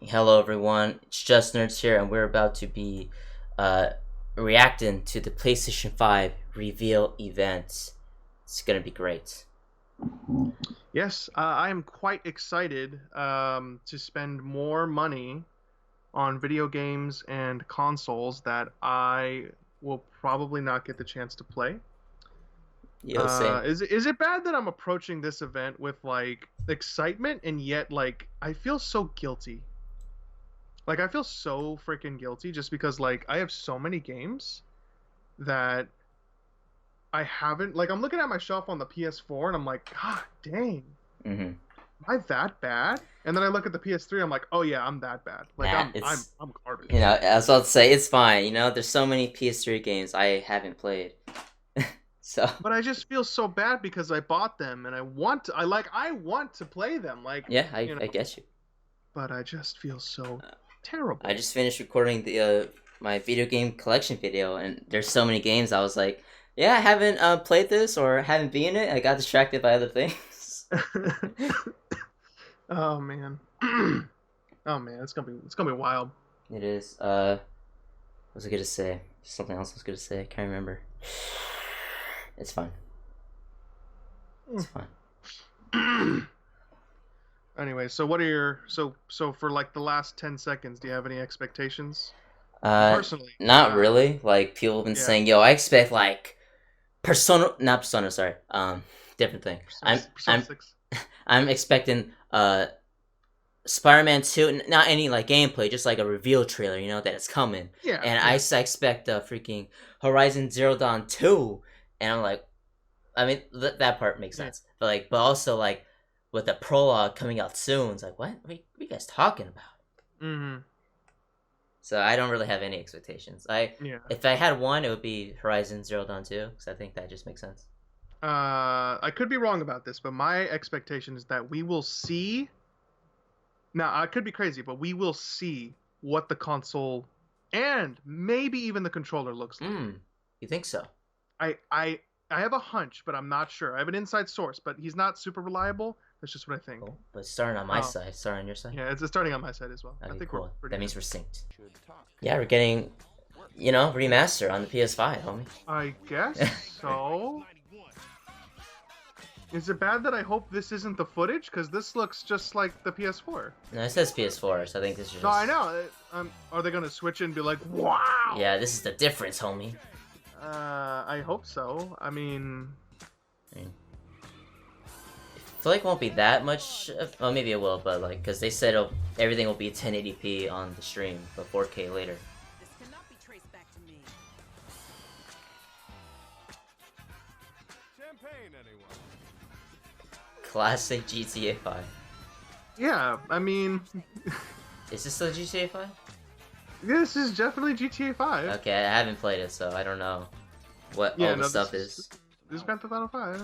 Hello everyone, it's Just Nerds here, and we're about to be uh, reacting to the PlayStation 5 reveal event. It's gonna be great. Yes, I am quite excited to spend more money on video games and consoles that I will probably not get the chance to play. Yo, same. Is it bad that I'm approaching this event with like excitement and yet like I feel so guilty? Like I feel so freaking guilty just because like I have so many games that I haven't like I'm looking at my shelf on the PS4 and I'm like, God dang. Mm-hmm. Am I that bad? And then I look at the PS3, I'm like, oh yeah, I'm that bad. Like Nah, I'm it's I'm garbage. I was about to say it's fine. There's so many PS3 games I haven't played, so But I just feel so bad because I bought them and I want to play them, like, yeah, you I know, get you. but I just feel so Uh, I terrible. just finished recording the my video game collection video, and there's so many games. I was like, yeah, I haven't played this or haven't been in it. I got distracted by other things. Oh man. Oh man, it's gonna be wild. It is. What was I gonna say? Something else I was gonna say. I can't remember. It's fine. It's fine. Anyway, so what are your so for like the last 10 seconds, do you have any expectations? Uh, Personally, Not really. Like people have been yeah, saying, "Yo, I expect like Persona, not Persona. Sorry. Different thing. Persona 6. I'm expecting Spider-Man 2, not any like gameplay, just like a reveal trailer. That it's coming, Yeah, and yeah. expect freaking Horizon Zero Dawn 2, and I'm like, I mean, that part makes Yeah. sense. But also like with the prologue coming out soon, it's like, what are you guys talking about? Mhm. So I don't really have any expectations. Yeah. If I had one, it would be Horizon Zero Dawn 2, because I think that just makes sense. I could be wrong about this, but my expectation is that we will see. Now, I could be crazy, but we will see what the console and maybe even the controller looks like. Hmm, you think so? I I I have a hunch, but I'm not sure. I have an inside source, but he's not super reliable. That's just what I think. Cool. But starting on my Oh, side, starting on your side. yeah, it's starting on my side as well. I Okay, think we're cool. pretty That good. means we're synced. Yeah, we're getting, remaster on the PS5, homie. I guess so. Is it bad that I hope this isn't the footage? Because this looks just like the PS4. No, it says PS4, so I think this is No, I just. know. Are they gonna switch it and be like, "Wow"? Yeah, this is the difference, homie. I hope so. I mean, I mean, I feel like it won't be that much. Well, maybe it will, but like, because they said everything will be 1080p on the stream, but 4K later. This cannot be traced back to me. Champagne, anyone? Classic GTA 5. yeah. I mean, Is this still GTA 5? this is definitely GTA 5. Okay, I haven't played it, so I don't know what Yeah, all the no, stuff is. this is Grand Theft Auto 5.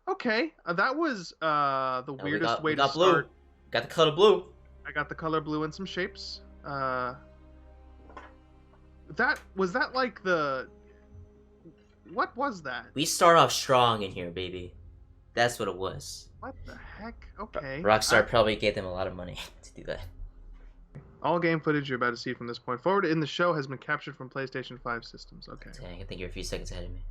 Okay, that was the And we weirdest got we way to got blue. start. Got the color blue. I got the color blue in some shapes. That was that like the what was that? We start off strong in here, baby. That's what it was. What the heck? Okay. Rockstar probably gave them a lot of money to do that. All game footage you're about to see from this point forward in the show has been captured from PlayStation 5 systems. Okay. Dang, I think you're a few seconds ahead of me.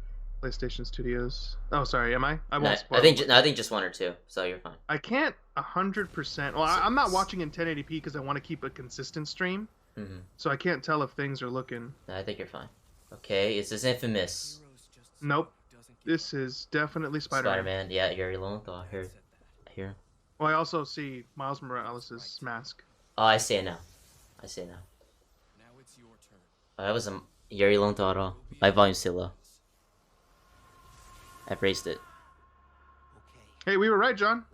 PlayStation Studios. Oh, sorry. Am I? I No, won't spoil. I think just one or two, so you're fine. I can't 100%. Well, I'm not watching in 1080p because I want to keep a consistent stream, Mm-hmm. so I can't tell if things are looking. No, I think you're fine. Okay, is this infamous Nope. This is definitely Spider-Man. Spider-Man? Yeah, Yuri Lowenthal. Here. Well, I also see Miles Morales' mask. Oh, I see it now. I see it now. Now it's your turn. Oh, that was a Yuri Lowenthal at all. My volume's too low. I've raised it. Hey, we were right, John,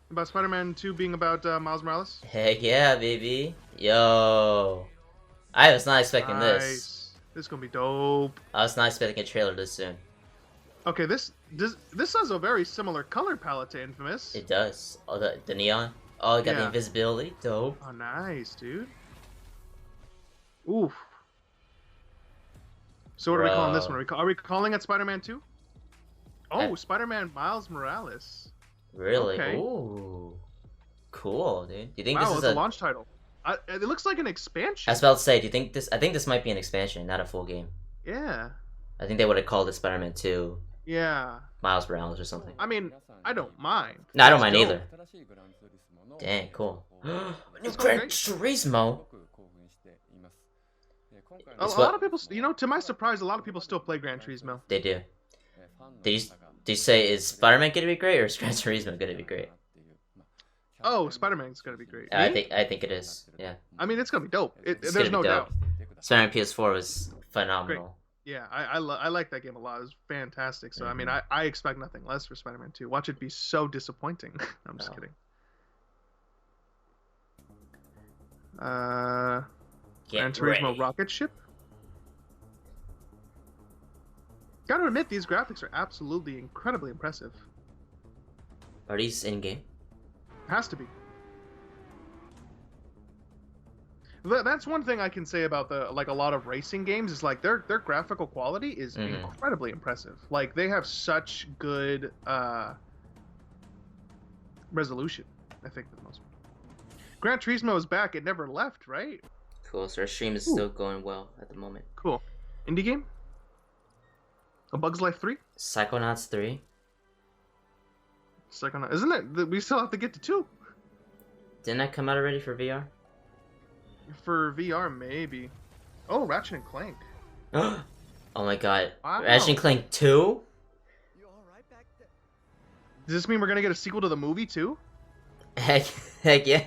about Spider-Man 2 being about Miles Morales. Heck yeah, baby. Yo. I was not expecting this. Nice. This is gonna be dope. I was not expecting a trailer this soon. Okay, this has a very similar color palette to Infamous. It does. Oh, the neon. Oh, it got the Yeah. invisibility. Dope. Oh, nice, dude. Oof. So what are we calling this one? Are we calling it Spider-Man 2? Oh, Spider-Man Miles Morales. Really? Okay. Ooh. Cool, dude. You think Wow, this is it's a launch title. It looks like an I expansion. was about to say, do you think this? I think this might be an expansion, not a full game. Yeah. I think they would have called it Spider-Man 2 Yeah. Miles Morales or something. I mean, I don't mind. No, I don't It's mind dope. either. Dang, cool. New It's Gran great. Turismo. A It's lot what- of people, you know, to my surprise, a lot of people still play Gran Turismo. They do. Did you say is Spider-Man gonna be great or is Gran Turismo gonna be great? Oh, Spider-Man's gonna be great. I Me? think it is. Yeah. I mean, it's gonna be dope. It's There's gonna no be dope. doubt. Spider-Man PS4 was phenomenal. Yeah, I like that game a lot. It was fantastic. So I mean, I expect nothing less for Spider-Man 2. Watch it be so disappointing. I'm just No. kidding. Gran Get Turismo ready. rocket ship. Gotta admit, these graphics are absolutely incredibly impressive. Are these in game? Has to be. That's one thing I can say about a lot of racing games is like their graphical quality is incredibly impressive. Like they have such good resolution. I think for the most part. Gran Turismo is back. It never left, right? Cool. So our stream is Ooh. still going well at the moment. Cool. Indie game. A Bug's Life 3. Psychonauts 3. Second, isn't it? We still have to get to 2 Didn't that come out already for VR? for VR, maybe. Oh, Ratchet and Clank. Oh my god. Wow. Ratchet and Clank 2? Does this mean we're gonna get a sequel to the movie too? Heck yeah.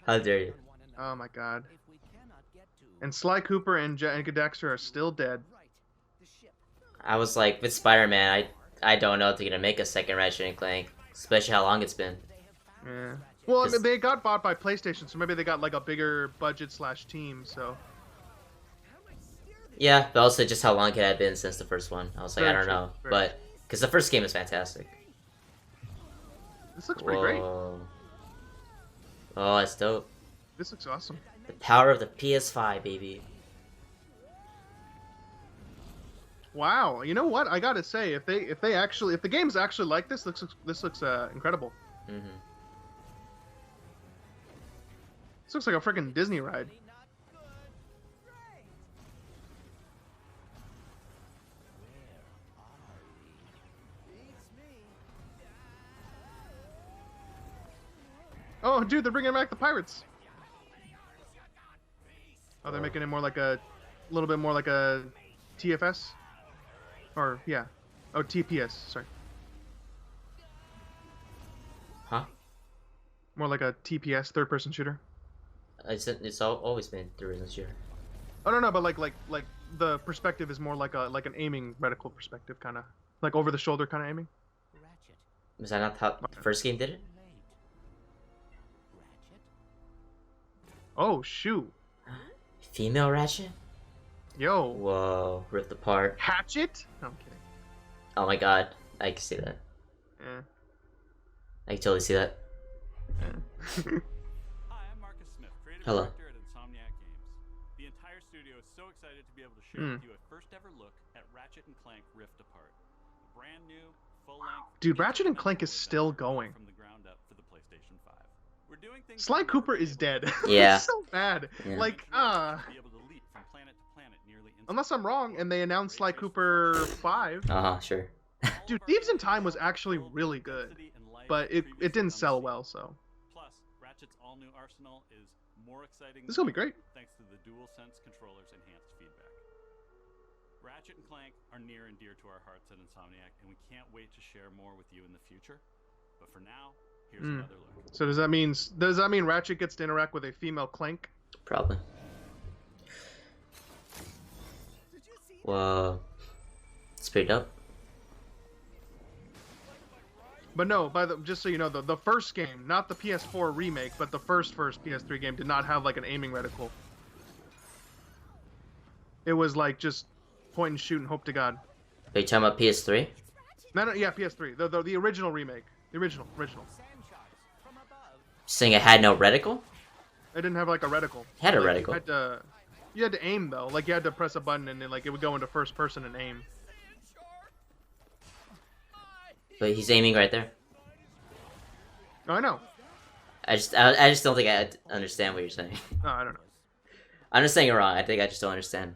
How dare you? Oh my god. And Sly Cooper and Dexter are still dead. I was like, with Spider-Man, I don't know if they're gonna make a second Ratchet and Clank, especially how long it's been. Yeah. Well, I mean, they got bought by PlayStation, so maybe they got like a bigger budget / team. So Yeah, but also just how long it had been since the first one. I was like, Very I don't true, know, very but because the first game is fantastic. this looks pretty great. Whoa. Oh, that's dope. This looks awesome. The power of the PS5, baby. Wow. You know what? I gotta say, if the game's actually like this looks incredible. hmm This looks like a freaking Disney ride. Oh, dude, they're bringing back the pirates. Oh, they're making it more like a little bit more like a TFS, or yeah, oh TPS. Sorry, Huh? more like a TPS, third-person shooter. It's always been third-person shooter. Oh no, but like the perspective is more like an aiming reticle perspective, kind of like over the shoulder kind of aiming. Was that not how the first game did it? Oh shoot, Female Ratchet? yo, Whoa, ripped apart. Hatchet? No, I'm kidding. Oh my god, I can see that. Eh. I can totally see that. Eh. Hi, I'm Marcus Smith, creative Hello. director at Insomniac Games. The entire studio is so excited to be able to share Hmm. with you a first ever look at Ratchet and Clank Rift Apart. A brand new, full-length, Dude, Ratchet and Clank is interdimensional still adventure going. from the ground up for the PlayStation 5. We're doing things Sly we've never Cooper been is able to dead. do. Yeah. It's so bad. Yeah. Like, Be able to leap from planet to planet nearly unless I'm wrong, and they announced Sly Cooper 5. Sure. Dude, Thieves in Time was actually really good, but it didn't sell well, so Plus, Ratchet's all-new arsenal is more exciting. this is gonna be than great. ever, thanks to the DualSense controller's enhanced feedback. Ratchet and Clank are near and dear to our hearts at Insomniac, and we can't wait to share more with you in the future. But for now, here's another look. So does that mean Ratchet gets to interact with a female Clank? Probably. Whoa. It's pretty dope. But no, just so you know, the first game, not the PS4 remake, but the first PS3 game did not have like an aiming reticle. It was like just point and shoot and hope to God. Are you talking about PS3? No, yeah, PS3, the original remake, the original. Saying it had no reticle? It didn't have like a reticle. It had a Like, reticle. You had to aim though, like you had to press a button and then like it would go into first person and aim. But he's aiming right there. Oh, I know. I just don't think I understand what you're saying. No, I don't know. I'm just saying it wrong. I think I just don't understand.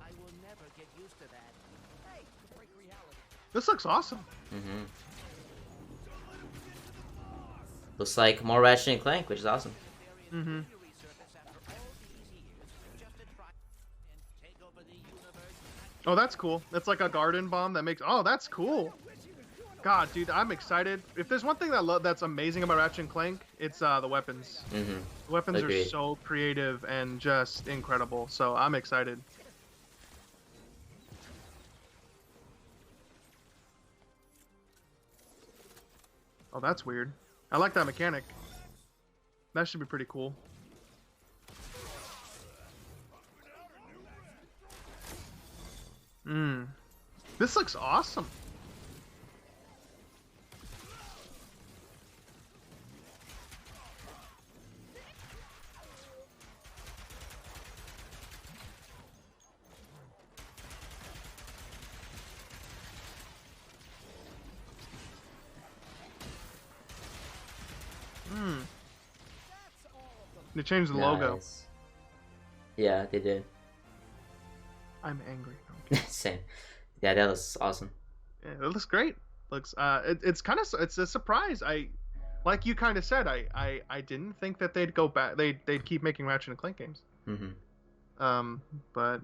I will never get used to that. Hey, break reality. This looks awesome. Mm-hmm. Looks like more Ratchet and Clank, which is awesome. Mm-hmm. Oh, that's cool. That's like a garden bomb that makes. Oh, that's cool. God, dude, I'm excited. If there's one thing that's amazing about Ratchet and Clank, it's the weapons. Mm-hmm. The weapons are Agreed. so creative and just incredible. So I'm excited. Oh, that's weird. I like that mechanic. That should be pretty cool. This looks awesome. They changed the logo. Nice. Yeah, they did. I'm angry. Same. Yeah, that was awesome. Yeah, it looks great. Looks it's kind of it's a surprise. Like you kind of said, I didn't think that they'd go back. They'd keep making Ratchet and Clank games. Mm-hmm. But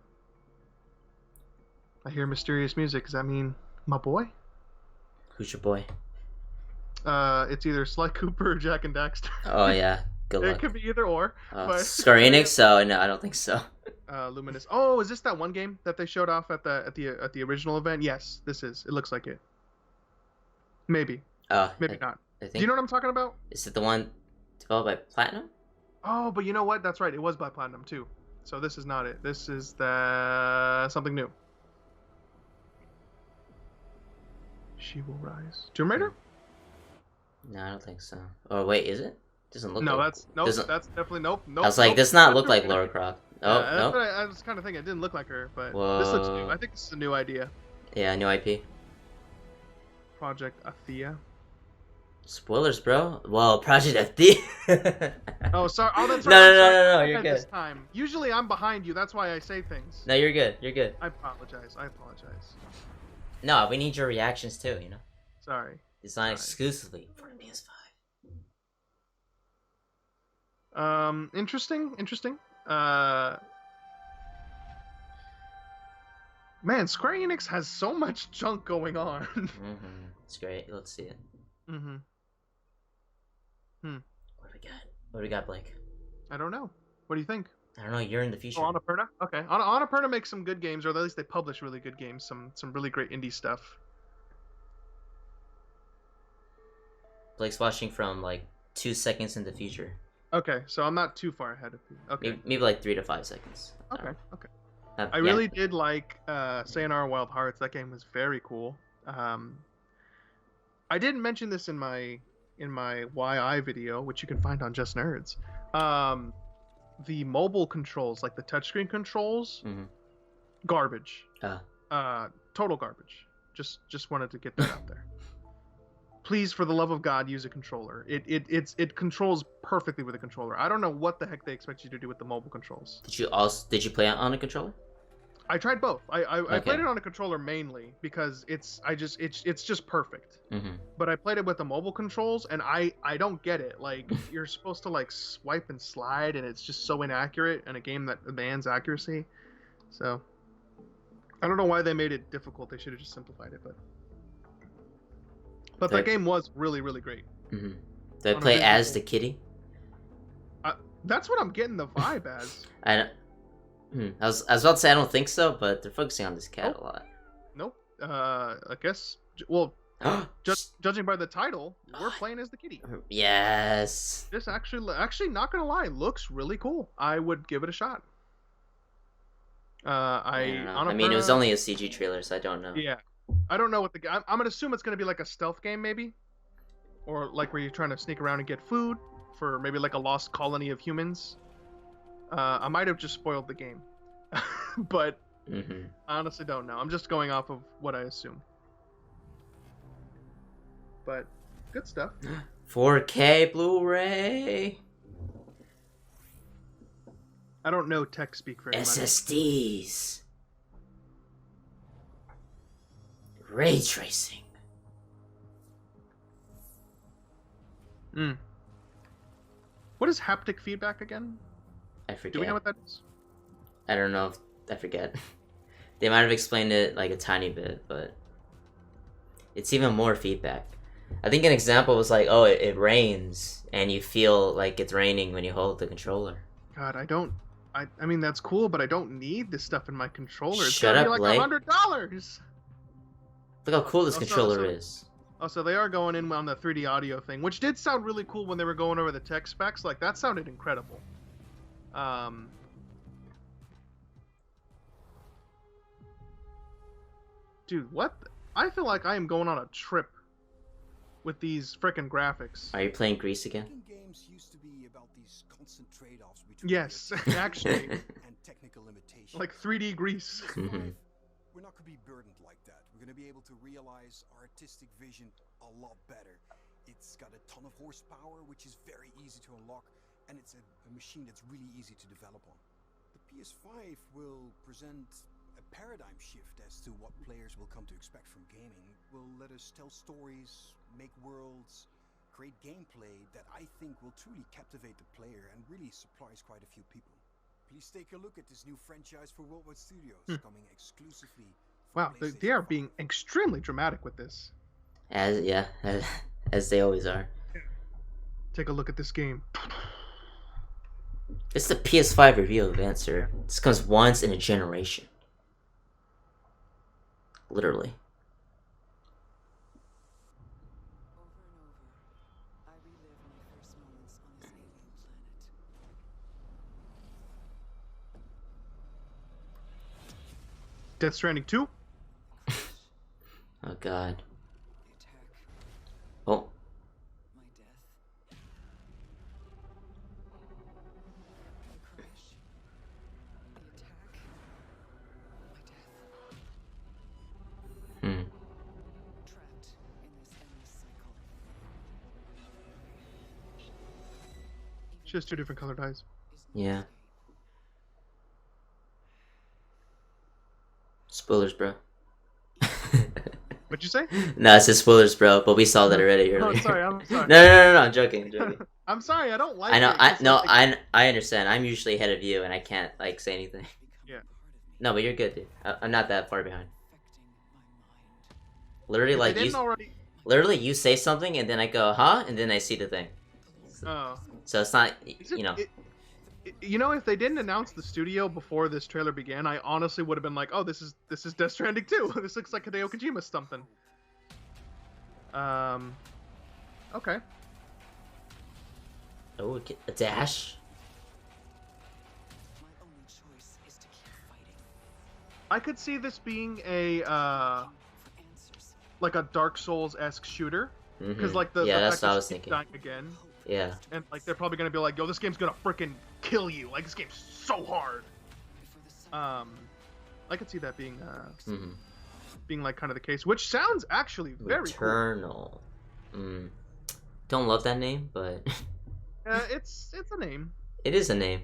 I hear mysterious music. Does that mean my boy? Who's your boy? It's either Sly Cooper or Jack and Daxter. Oh yeah. Good luck. It could be either or. But Square Enix? So no, I don't think so. Luminous. Oh, is this that one game that they showed off at the original event? Yes, this is. It looks like it. Maybe. Maybe not. I think. Do you know what I'm talking about? Is it the one developed by Platinum? Oh, but you know what? That's right. It was by Platinum too. So this is not it. This is the something new. She will rise. Tomb Raider? No, I don't think so. Oh wait, is it? Doesn't look. No, like... that's nope. doesn't... That's definitely nope. Nope. I was like, nope, does not that's look Tomb like Raider. Lara Croft. Oh, that's no. what I was kind of thinking. It didn't look like her, but Whoa. this looks new. I think this is a new idea. Yeah, new IP. Project Athea. Spoilers, bro. Well, Project FD. Oh, sorry. Oh, that's right. No, I'm no, sorry. no, no, I you're had good. This time. Usually I'm behind you. That's why I say things. No, you're good. You're good. I apologize. I apologize. No, we need your reactions too. You know, Sorry. designed Sorry. exclusively for the PS5. Interesting. Man, Square Enix has so much junk going on. Mm-hmm. It's great. Let's see it. Mm-hmm. What do we got? What do we got, Blake? I don't know. What do you think? I don't know. You're in the future. Oh, Annapurna? Okay. Annapurna makes some good games, or at least they publish really good games. Some really great indie stuff. Blake's watching from like 2 seconds in the future. Okay, so I'm not too far ahead of you. Okay. Maybe like 3 to 5 seconds. Okay. Okay. Yeah. I really did like Sayonara Wild Hearts. That game was very cool. I didn't mention this in my YI video, which you can find on Just Nerds. The mobile controls, like the touchscreen controls, garbage. Total garbage. Just wanted to get that out there. Please, for the love of God, use a controller. It controls perfectly with a controller. I don't know what the heck they expect you to do with the mobile controls. Did you play it on a controller? I tried both. I Okay. played it on a controller mainly because it's just perfect. Mm-hmm. But I played it with the mobile controls, and I don't get it. Like, you're supposed to like swipe and slide, and it's just so inaccurate in a game that demands accuracy. So I don't know why they made it difficult. They should have just simplified it. But that game was really, really great. Mm-hmm. Do I On a play visual- as the kitty? That's what I'm getting the vibe as. I don't. I was about to say I don't think so, but they're focusing on this cat Nope. a lot. Nope. I guess. Well, judging by the title, we're playing as the kitty. Yes. This actually, not gonna lie, looks really cool. I would give it a shot. I don't know. I mean, it was only a CG trailer, so I don't know. Yeah, I don't know what I'm gonna assume it's gonna be like a stealth game, maybe, or like where you're trying to sneak around and get food for maybe like a lost colony of humans. I might have just spoiled the game. but Mm-hmm. I honestly don't know. I'm just going off of what I assume. But good stuff. 4K Blu-ray. I don't know tech speak very much. SSDs. Ray tracing. What is haptic feedback again? I forget. Do we know what that is? I don't know. I forget. They might have explained it like a tiny bit, but it's even more feedback. I think an example was like, oh, it rains, and you feel like it's raining when you hold the controller. God, I mean, that's cool, but I don't need this stuff in my controller. It's Shut gonna up, be like Blake. $100. Look how cool this Oh, controller is. Oh, so they are going in on the 3D audio thing, which did sound really cool when they were going over the tech specs. Like, that sounded incredible. Dude, what? I feel like I am going on a trip with these frickin' graphics. Are you playing Grease again? Games used to be about these constant trade-offs between Yes, actually. and technical limitations. Like 3D Grease. Mhm. We're not going to be burdened like that. We're going to be able to realize our artistic vision a lot better. It's got a ton of horsepower, which is very easy to unlock, and it's a machine that's really easy to develop on. The PS5 will present a paradigm shift as to what players will come to expect from gaming. Will let us tell stories, make worlds, create gameplay that I think will truly captivate the player and really surprise quite a few people. Please take a look at this new franchise for Worldwide Studios, coming exclusively for Wow, they are being extremely dramatic with this. As they always are. Take a look at this game. It's the PS5 reveal event, sir. This comes once in a generation. Literally. Over and over, I relive my first moments on this alien planet. Death Stranding 2? Oh god. The attack, Oh. my death. The crash, the attack, my death. Hmm. Trapped in this endless cycle. Just two different colored eyes. Is no Yeah. escape. Spoilers, bro. What'd you say? No, it's just spoilers, bro. But we saw that already earlier. Oh, sorry, I'm sorry. No. I'm joking. I'm sorry, I don't like I know. it. It's like- I understand. I'm usually ahead of you, and I can't like say anything. Become Yeah. part of me, No, but you're good, dude. I'm not that far behind. affecting my mind. Literally, If like they you. didn't already. Literally, you say something, and then I go, huh? And then I see the thing. Oh. So it's not, Is it- you know. You know, if they didn't announce the studio before this trailer began, I honestly would have been like, "Oh, this is Death Stranding 2. This looks like Hideo Kojima stumping." Okay. Oh, a dash. My only choice is to keep fighting. I could see this being a For answers. like a Dark Souls-esque shooter, because Mhm. like the Yeah, the that's fact what I that was she keeps thinking. dying again, Yeah. and like they're probably gonna be like, "Yo, this game's gonna freaking kill you! Like this game's so hard." Before the sun I could see that being hmm being like kind of the case, which sounds actually very cool. Returnal. Don't love that name, but It's a name. it is a name.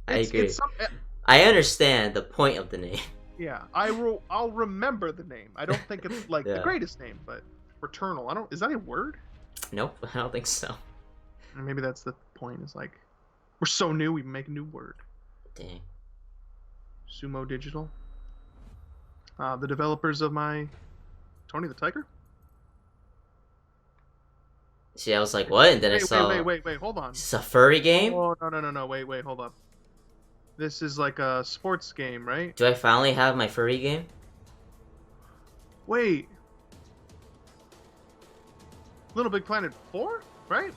I It's, agree. It's some, I understand the point of the name. yeah, I'll remember the name. I don't think it's like the Yeah. greatest name, but Returnal. I don't. Is that a word? Nope, I don't think so. Or maybe that's the point. Is like we're so new, we make a new word. Dang. Sumo Digital. The developers of my Tony the Tiger. See, I was like, what? And then I saw. Wait, hold on. Is this a furry game? Oh, no, wait, hold up. This is like a sports game, right? Do I finally have my furry game? Wait. Little Big Planet 4, right?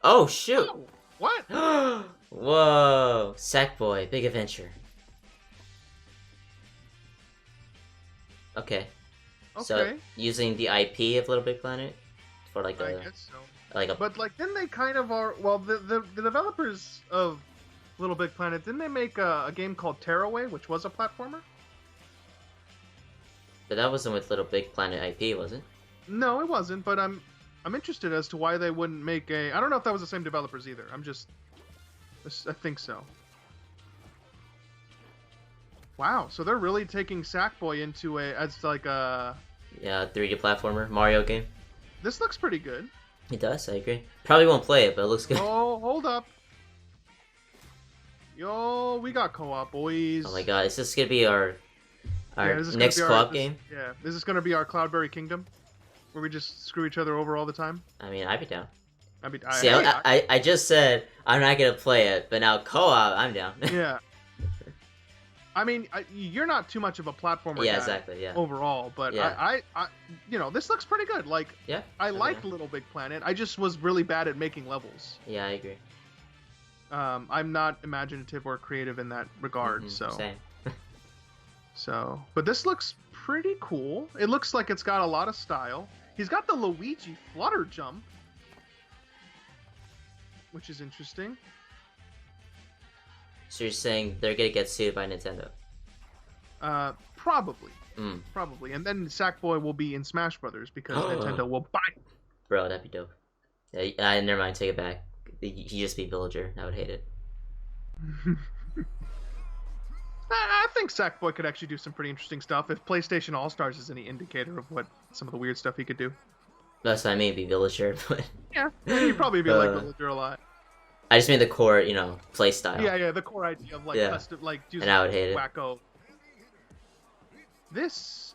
Oh, shoot. Oh, what? Whoa. Sackboy, Big Adventure. Okay. So, Okay, using the IP of Little Big Planet for like I a guess so. like a But like, then they kind of are. Well, the developers of Little Big Planet. Didn't they make a game called Tearaway, which was a platformer? But that wasn't with Little Big Planet IP, was it? No, it wasn't. But I'm interested as to why they wouldn't make a. I don't know if that was the same developers either. I think so. Wow, so they're really taking Sackboy into as like a. Yeah, 3D platformer Mario game. This looks pretty good. It does, I agree. Probably won't play it, but it looks good. Oh, hold up. Yo, we got co-op, boys. Oh my god, is this gonna be our this is gonna next be co-op game? Yeah, is this gonna be our Cloudberry Kingdom, where we just screw each other over all the time? I mean, I'd be down. I mean, See, I just said I'm not gonna play it, but now co-op, I'm down. yeah. I mean, you're not too much of a platformer Yeah, guy exactly. Yeah. overall, but Yeah. I, this looks pretty good. Like, Yeah. I okay. liked Little Big Planet. I just was really bad at making levels. Yeah, I agree. I'm not imaginative or creative in that regard, Mhm, Same. But this looks pretty cool. It looks like it's got a lot of style. He's got the Luigi flutter jump, which is interesting. So you're saying they're gonna get sued by Nintendo? Probably. Mm. Probably. And then Sackboy will be in Smash Brothers because Nintendo will buy it. Bro, that'd be dope. Yeah, never mind. Take it back. He just be Villager. I would hate it. I think Sackboy could actually do some pretty interesting stuff if PlayStation All Stars is any indicator of what some of the weird stuff he could do. That's what I mean. Be Villager, but Yeah, he'd probably be like Villager a lot. I just mean the core, play style. Yeah, the core idea of like custom, like do And I would hate it. wacko. Is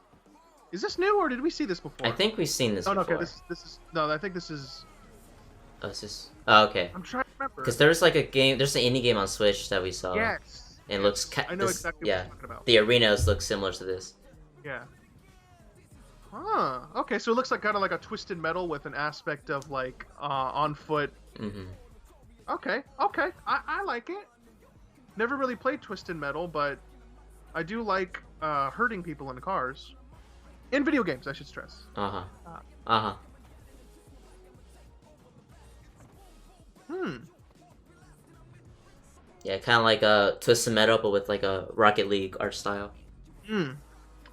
this new or did we see this before? I think we've seen this no, before. okay, this is no. I think this is. Oh, it's just... Oh, okay. I'm trying to remember. Because there's like a game, there's an indie game on Switch that we saw. Yes. And it looks I know exactly what you're talking about. The arenas look similar to this. Yeah. Huh. Okay, so it looks like kind of like a Twisted Metal with an aspect of like on foot. Mm-hmm. Okay. I like it. Never really played Twisted Metal, but I do like hurting people in cars. In video games, I should stress. Uh-huh. Yeah, kind of like a Twisted Metal, but with like a Rocket League art style.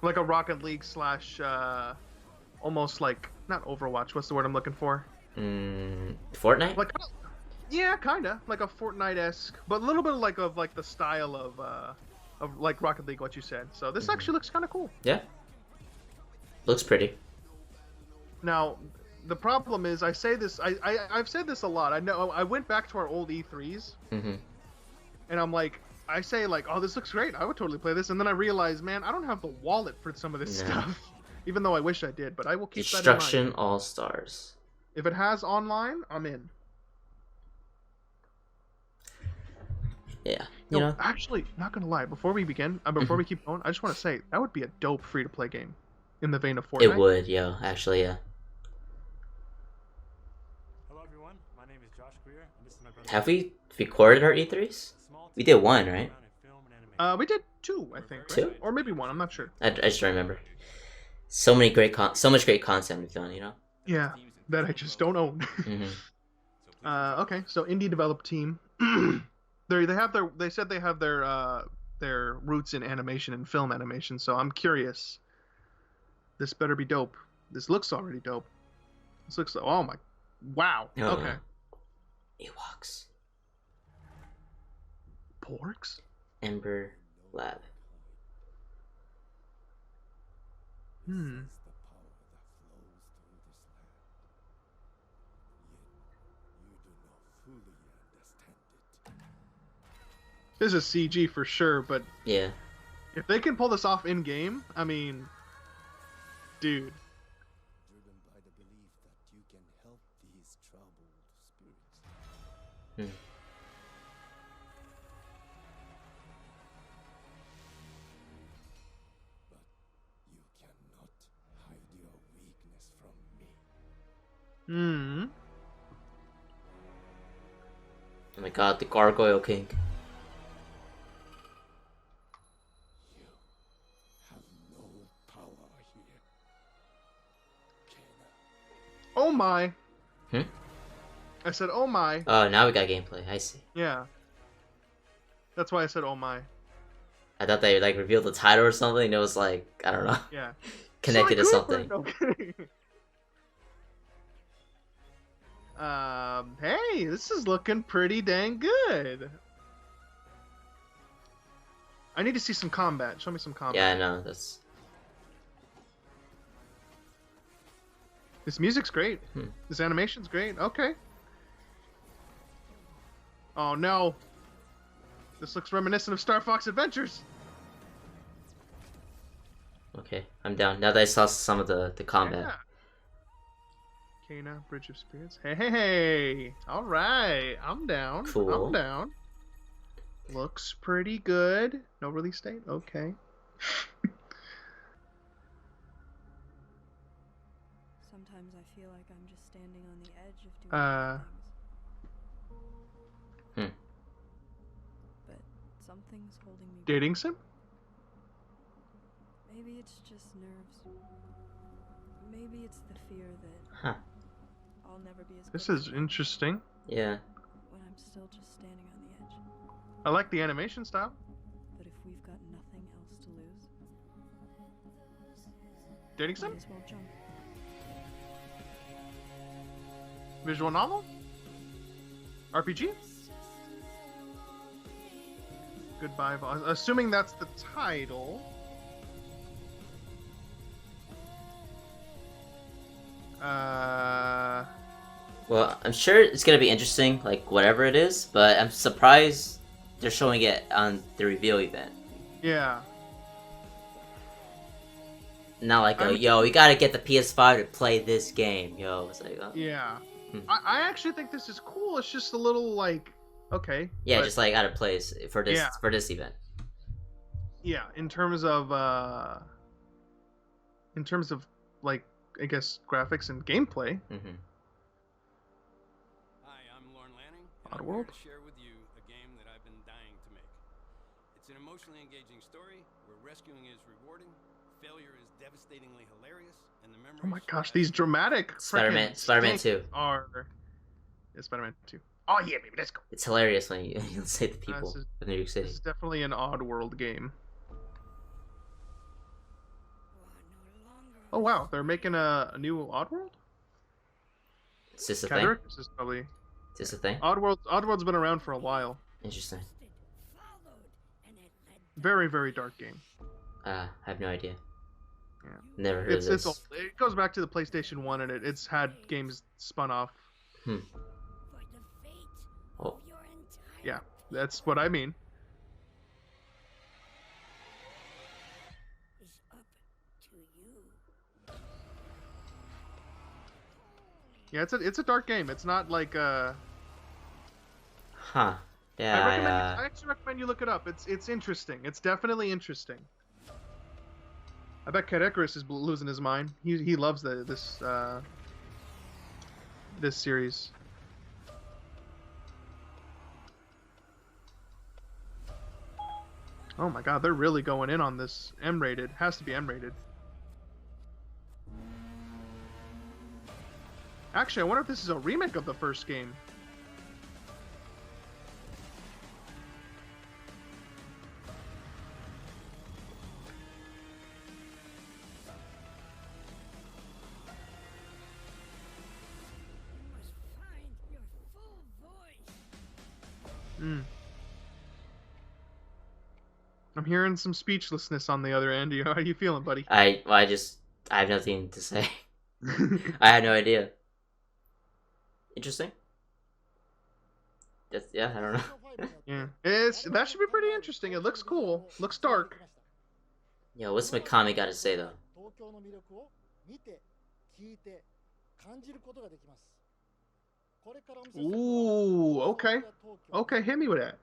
Like a Rocket League slash, almost like, not Overwatch, what's the word I'm looking for? Fortnite? Like, yeah, kinda. Like a Fortnite-esque, but a little bit of like the style of like Rocket League, what you said. So this actually looks kind of cool. Yeah. Looks pretty. Now, the problem is, I say this, I've said this a lot. I know, I went back to our old E3s, and I'm like, I say like, oh, this looks great. I would totally play this, and then I realize, man, I don't have the wallet for some of this stuff. Even though I wish I did, but I will keep that in mind. Destruction All Stars. If it has online, I'm in. Yeah. No, actually, not gonna lie. Before we begin, before we keep going, I just want to say that would be a dope free-to-play game, in the vein of Fortnite. It would, yeah. Actually, yeah. Hello everyone, my name is Josh Greer, and this is my brother. Have we recorded our E3s? We did one, right? We did two, I think. Right? Two? Or maybe one. I'm not sure. I just don't remember. So much great content we've done, Yeah, that I just don't own. Okay, so indie developed team. They said they have their roots in animation and film animation. So I'm curious. This better be dope. This looks already dope. This looks. Oh my, wow. Okay. Ewoks. Porks. Ember Lab. This is CG for sure, but Yeah. if they can pull this off in game, I mean, dude. Driven by the belief that you can help these troubled spirits. But you cannot hide your weakness from me. Oh my god, the Gargoyle King. You have no power here. Kena. Oh my. Hmm? I said, oh my. Oh, now we got gameplay. I see. Yeah. That's why I said oh my. I thought they like revealed the title or something. And it was like, I don't know, Yeah. connected to Sly Cooper! something. No kidding. Hey, this is looking pretty dang good. I need to see some combat. Show me some combat. Yeah, I know. That's This music's great. Hmm. This animation's great. Okay. Oh no. This looks reminiscent of Star Fox Adventures. okay. I'm down. Now that I saw some of the combat. Yeah. Kana, Bridge of Spirits. Hey, hey, hey. All right. I'm down. Cool. I'm down. Looks pretty good. No release date? Okay. Sometimes I feel like I'm just standing on the edge of doing bad things. But something's holding me back. Dating sim? Maybe it's just nerves. Maybe it's the fear that Huh. I'll never be as This good as is them interesting. Yeah. when I'm still just standing on the edge. I like the animation style. But if we've got nothing else to lose, Dating might sim? as well jump. Visual novel? RPG? Goodbye, assuming that's the title. Well, I'm sure it's gonna be interesting, like whatever it is, but I'm surprised they're showing it on the reveal event. Yeah. Not like, I'm- yo, we gotta get the PS5 to play this game, yo. It's like, oh. Yeah. Hmm. I actually think this is cool. It's just a little like, okay. Yeah, but just like out of place for this Yeah. event. yeah, in terms of like, I guess graphics and gameplay. Mm-hmm. Hi, I'm Lorne Lanning, and I'm Oddworld? here to share with you a game that I've been dying to make. It's an emotionally engaging story where rescuing is rewarding, failure is devastatingly hilarious, and the memories Oh my gosh, from these dramatic Spider-Man- frickin' Spider-Man stinks 2. are. Yeah, Spider-Man 2. Oh yeah, baby, let's go. It's hilarious when you say the people This is- of New York City. This is definitely an Oddworld game. Oh wow, they're making a new Oddworld? It's just a thing. Kendrick? This is probably It's just a thing. Oddworld's been around for a while. Interesting. Very, very dark game. I have no idea. Yeah. Never heard It's of this. old. It goes back to the PlayStation 1 and it's had games spun off. Oh, Yeah, that's what I mean. Yeah, it's a dark game. It's not like huh. Yeah. I actually recommend you look it up. It's interesting. It's definitely interesting. I bet Kat Icarus is losing his mind. He loves this series. Oh my god, they're really going in on this. M-rated. Has to be M-rated. Actually, I wonder if this is a remake of the first game. Hmm. I'm hearing some speechlessness on the other end. How are you feeling, buddy? I have nothing to say. I had no idea. Interesting. Yeah, I don't know. Yeah, that should be pretty interesting. It looks cool. Looks dark. Yo, what's Mikami got to say though? Ooh, okay. Okay, hit me with that.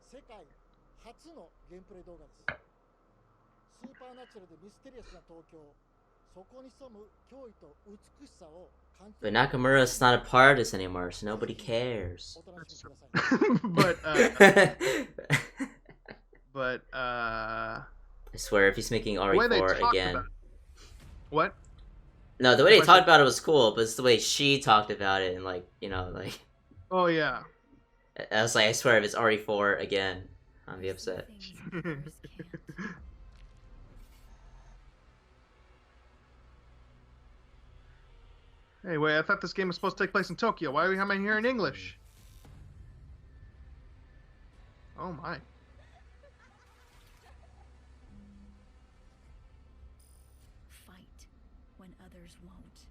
But Nakamura's not a part of this anymore, so nobody cares. but I swear, if he's making the way they RE4 talked again. about it. What? No, the way they What's talked it- about it was cool, but it's the way she talked about it, and like, you know, like, Oh yeah. I was like, I swear, if it's RE4 again, I'll be upset. Things others can't. Hey, wait, I thought this game was supposed to take place in Tokyo. Why am I here in English? Oh my. Fight when others won't.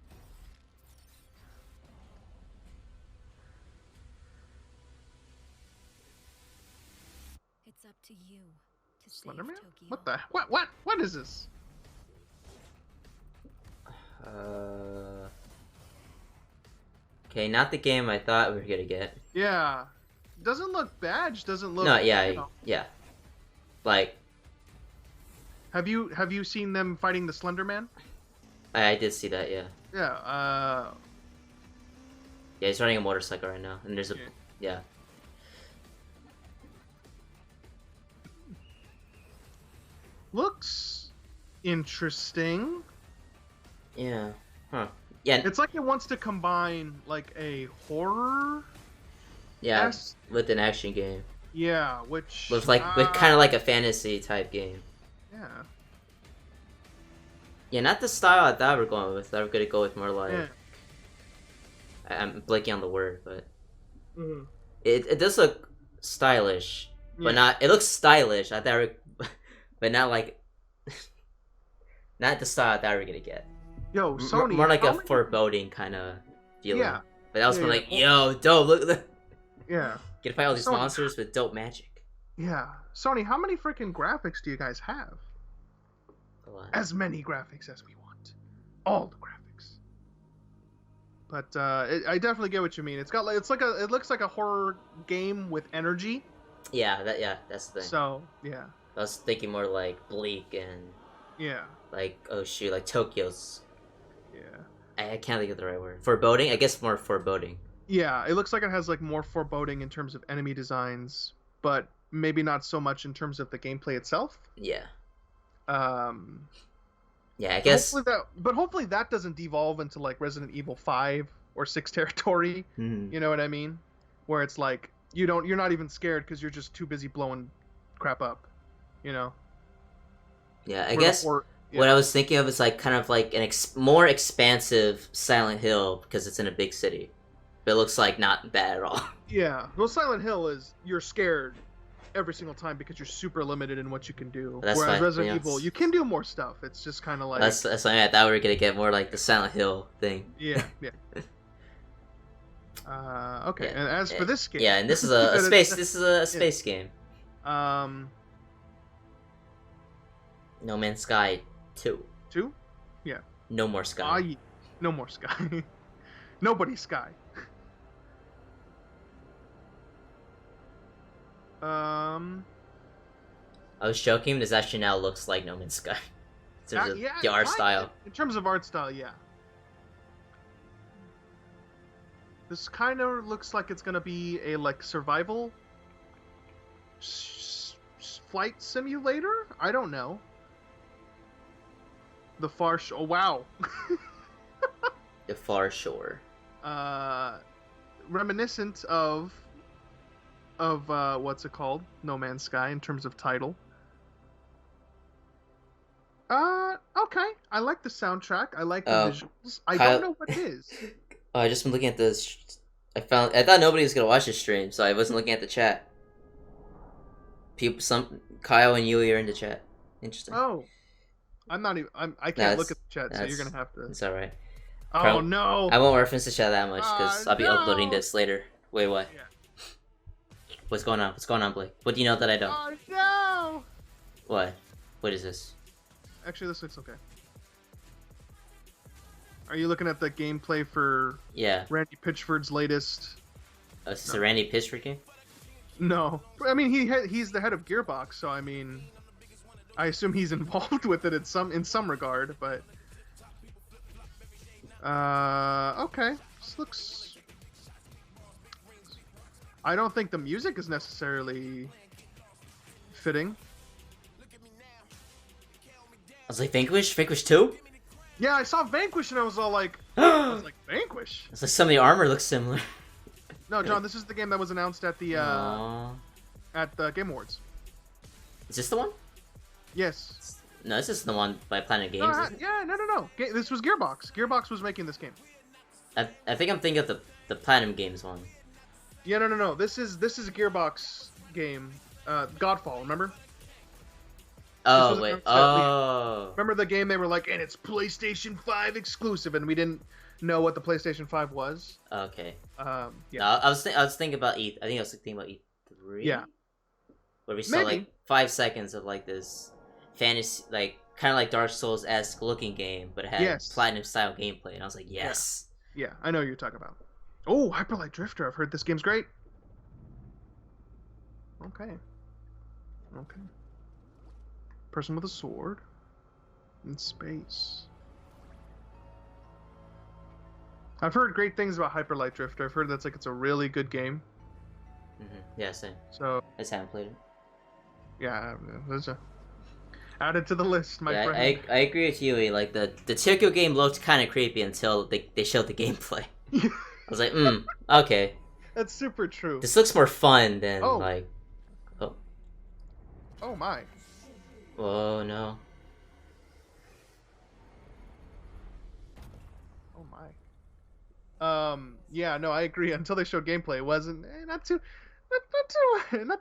It's up to you to save Slenderman? Tokyo. What the? What is this? Okay, not the game I thought we were gonna get. Yeah. Doesn't look bad. Just doesn't look. No, yeah, you know. yeah. Like, Have you seen them fighting the Slenderman? I did see that, yeah. Yeah. Yeah, he's riding a motorcycle right now, and there's a, Yeah. yeah. Looks interesting. Yeah. Huh. Yeah, It's like it wants to combine like a horror. yeah, Yes. with an action game. Yeah, which. With kind of like a fantasy type game. Yeah. Yeah, not the style I thought we were going with. I thought we were gonna go with more like, Yeah. I'm blanking on the word, but Mhm. it does look stylish, Yeah. but not. It looks stylish. I thought, but not like, not the style I thought we were gonna get. Yo, Sony. More like how a many- foreboding kind of feeling. Yeah. But that was Yeah, more yeah. like, yo, dope, look at that. Yeah. Get to fight all these Sony. monsters with dope magic. Yeah. Sony, how many freaking graphics do you guys have? A lot. As many graphics as we want. All the graphics. But I definitely get what you mean. It looks like a horror game with energy. Yeah, that's the thing. So yeah, I was thinking more like bleak and yeah, like, oh shoot, like Tokyo's. yeah, I can't think of the right word. Foreboding? I guess more foreboding. yeah. It looks like it has like more foreboding in terms of enemy designs, but maybe not so much in terms of the gameplay itself. Yeah. Um, Yeah, I guess. hopefully that doesn't devolve into like Resident Evil 5 or 6 territory. Mhm. You know what I mean? Where it's like you're not even scared because you're just too busy blowing crap up. You know. Yeah, I Where the guess horror- what yeah. I was thinking of is like kind of like an more expansive Silent Hill because it's in a big city. But it looks like not bad at all. Yeah. Well, Silent Hill is you're scared every single time because you're super limited in what you can do. That's Whereas fine, Resident yeah. Evil, you can do more stuff. It's just kind of like That's something I thought we were gonna get more like the Silent Hill thing. yeah. Okay. Yeah, And as for this game, Yeah, and this is a space. This is a space game. Um, No Man's Sky 2. 2. No More Sky. No more Sky. Nobody Sky. I was joking. This actually now looks like No Man's Sky. In terms of the art kinda. style. In terms of art style, yeah. This kind of looks like it's gonna be a like survival flight simulator. I don't know. The Far Shore. Oh, wow. The Far Shore. Reminiscent of what's it called? No Man's Sky in terms of title. Okay. I like the soundtrack. I like the visuals. I Kyle- don't know what it is. Oh, I just been looking at this. I thought nobody was gonna watch this stream, so I wasn't looking at the chat. Kyle and Yui are in the chat. Interesting. Oh, I'm not even. I can't look at the chat, so you're gonna have to. It's all right. Oh no! I won't reference the chat that much because I'll be uploading no! this later. Wait, what? Yeah. What's going on? What's going on, Blake? What do you know that I don't? Oh no! What? What is this? Actually, this looks okay. Are you looking at the gameplay for Yeah. Randy Pitchford's latest? Is this a Randy Pitchford game? No, I mean he's the head of Gearbox, so I mean, I assume he's involved with it in some regard. But okay, this looks. I don't think the music is necessarily fitting. I was like, Vanquish 2? Yeah, I saw Vanquish and I was all like, I was like, Vanquish? It's like some of the armor looks similar. No, John, this is the game that was announced at the Aww. Game Awards. Is this the one? Yes. No, this is the one by Planet Games. No, isn't it? yeah, no. This was Gearbox. Gearbox was making this game. I think I'm thinking of the Platinum Games one. Yeah, no. This is a Gearbox game. Godfall, remember? Oh was wait. announced Oh. Remember the game they were like, and it's PlayStation 5 exclusive, and we didn't know what the PlayStation 5 was. Okay. Yeah. No, I was thinking about E. I think I was thinking about E3. Yeah. Where we saw Maybe. like 5 seconds of like this fantasy, like kind of like Dark Souls-esque looking game, but it had Yes. Platinum style gameplay, and I was like, yes. Yeah, I know what you're talking about. Oh, Hyper Light Drifter. I've heard this game's great. Okay. Person with a sword in space. I've heard great things about Hyper Light Drifter. I've heard that's like it's a really good game. Yeah, same. So I just haven't played it. yeah, there's a added to the list, my Yeah, friend. I agree with you. Like the Tokyo game looked kind of creepy until they showed the gameplay. I was like, okay. That's super true. This looks more fun than Oh. like. Oh my. Oh no. Oh my. Yeah, no, I agree. Until they showed gameplay, it wasn't not too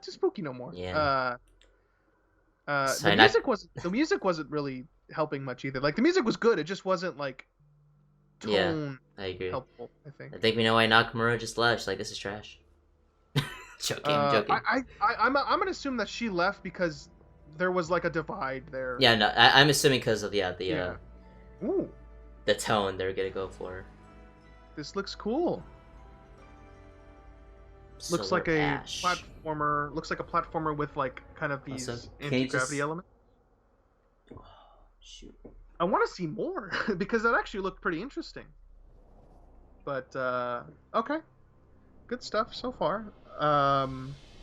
spooky no more. Yeah. Sorry, the music wasn't really helping much either. Like the music was good, it just wasn't like tone I agree. helpful, I think. I think we know why Nakamura just left. Like, this is trash. joking. I'm gonna assume that she left because there was like a divide there. Yeah, no, I'm assuming because of the Ooh, the tone they're gonna go for. this looks cool. Looks Solar like a Ash. platformer. Looks like a platformer with like kind of these Also, can you anti-gravity just- elements. Oh, shoot. I want to see more because that actually looked pretty interesting. But okay, good stuff so far.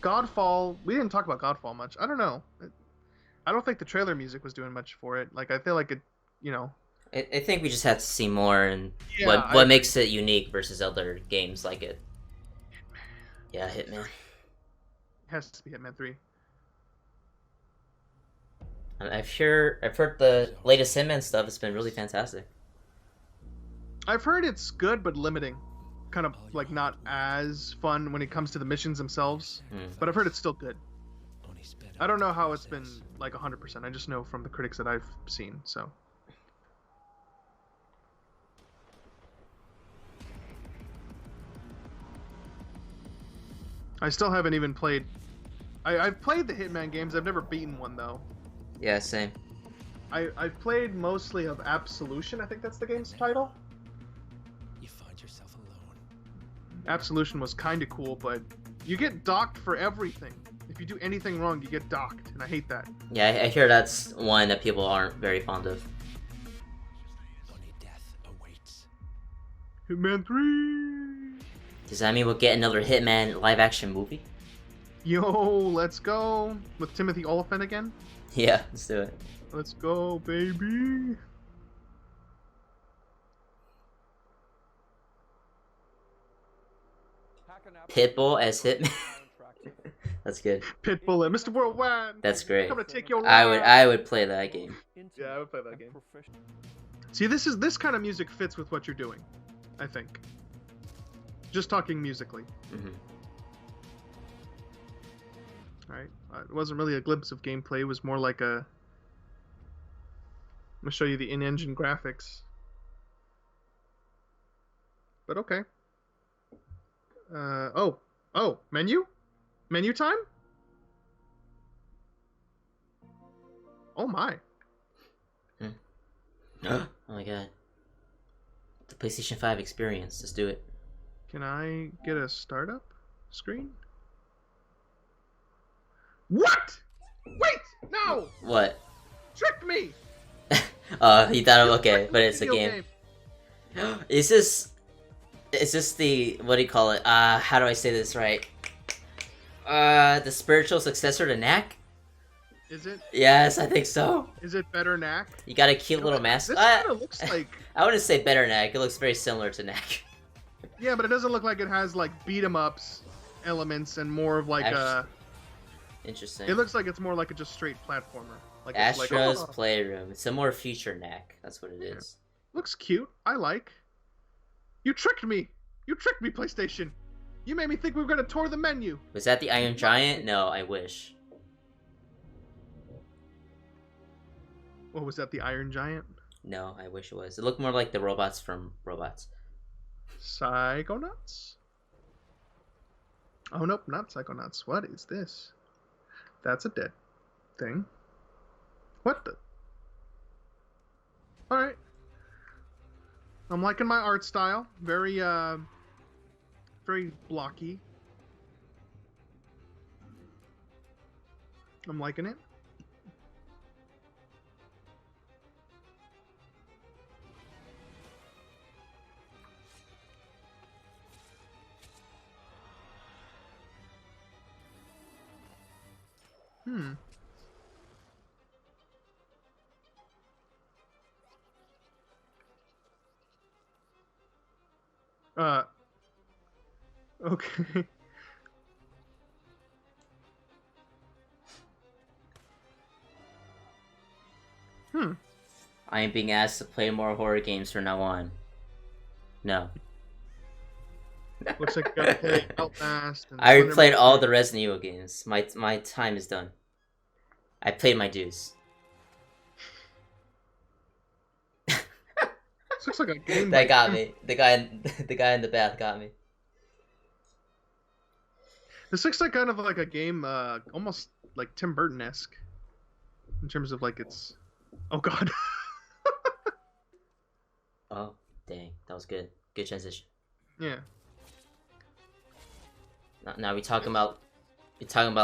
Godfall. We didn't talk about Godfall much. I don't know. I don't think the trailer music was doing much for it. Like I feel like it, you know. I think we just have to see more and Yeah, what makes it unique versus other games like it. Yeah, Hitman. It has to be Hitman 3. I've heard the latest Hitman stuff has been really fantastic. I've heard it's good but limiting. Kind of like not as fun when it comes to the missions themselves. But I've heard it's still good. I don't know how it's been like 100%. I just know from the critics that I've seen. So I still haven't even played. I've played the Hitman games. I've never beaten one though. Yeah, same. I've played mostly of Absolution. I think that's the game's title. You find yourself alone. Absolution was kind of cool, but you get docked for everything. If you do anything wrong, you get docked, and I hate that. Yeah, I hear that's one that people aren't very fond of. Only death awaits. Hitman 3. Does that mean we'll get another Hitman live-action movie? Yo, let's go with Timothy Olyphant again. Yeah, let's do it. Let's go, baby. Pitbull as Hitman. That's good. Pitbull and Mr. Worldwide. That's great. Come to take your I ride. would play that game. Yeah, I would play that game. See, this kind of music fits with what you're doing, I think. Just talking musically. Alright, it wasn't really a glimpse of gameplay, it was more like a... I'm gonna show you the in-engine graphics. But okay. Oh, menu? Menu time? Oh my. Oh my god. The PlayStation 5 experience. Let's do it. Can I get a startup screen? What? Wait! No! What? Tricked me! You thought okay, but it's a Video game. Is this the, what do you call it? How do I say this right? The spiritual successor to Knack? Is it? Yes, I think so. Is it better Knack? You got a cute little mask. This kind of looks like... I wouldn't say better Knack. It looks very similar to Knack. Yeah, but it doesn't look like it has like beat 'em ups elements and more of like a... Interesting. It looks like it's more like a just straight platformer. Like it's like, Astro's oh, Playroom. It's a more feature neck. That's what it is. looks cute. I like. You tricked me. You tricked me, PlayStation. You made me think we were gonna tour the menu. Was that the Iron Giant? No, I wish. What was that? The Iron Giant? No, I wish it was. It looked more like the robots from Robots. Psychonauts? Oh nope, not Psychonauts. What is this? That's a dead thing. What the? Alright. I'm liking my art style. Very blocky. I'm liking it. Hmm. Okay. Hmm. I am being asked to play more horror games from now on. No. Looks like you gotta play Outlast. And I already played Slender all Man. the Resident Evil games. My time is done. I played my dues. This looks like a game. That got me. The guy in the bath got me. This looks like kind of like a game, almost like Tim Burton-esque, in terms of like its. Oh God. Oh, dang. That was good. Good transition. Yeah. Now we talking about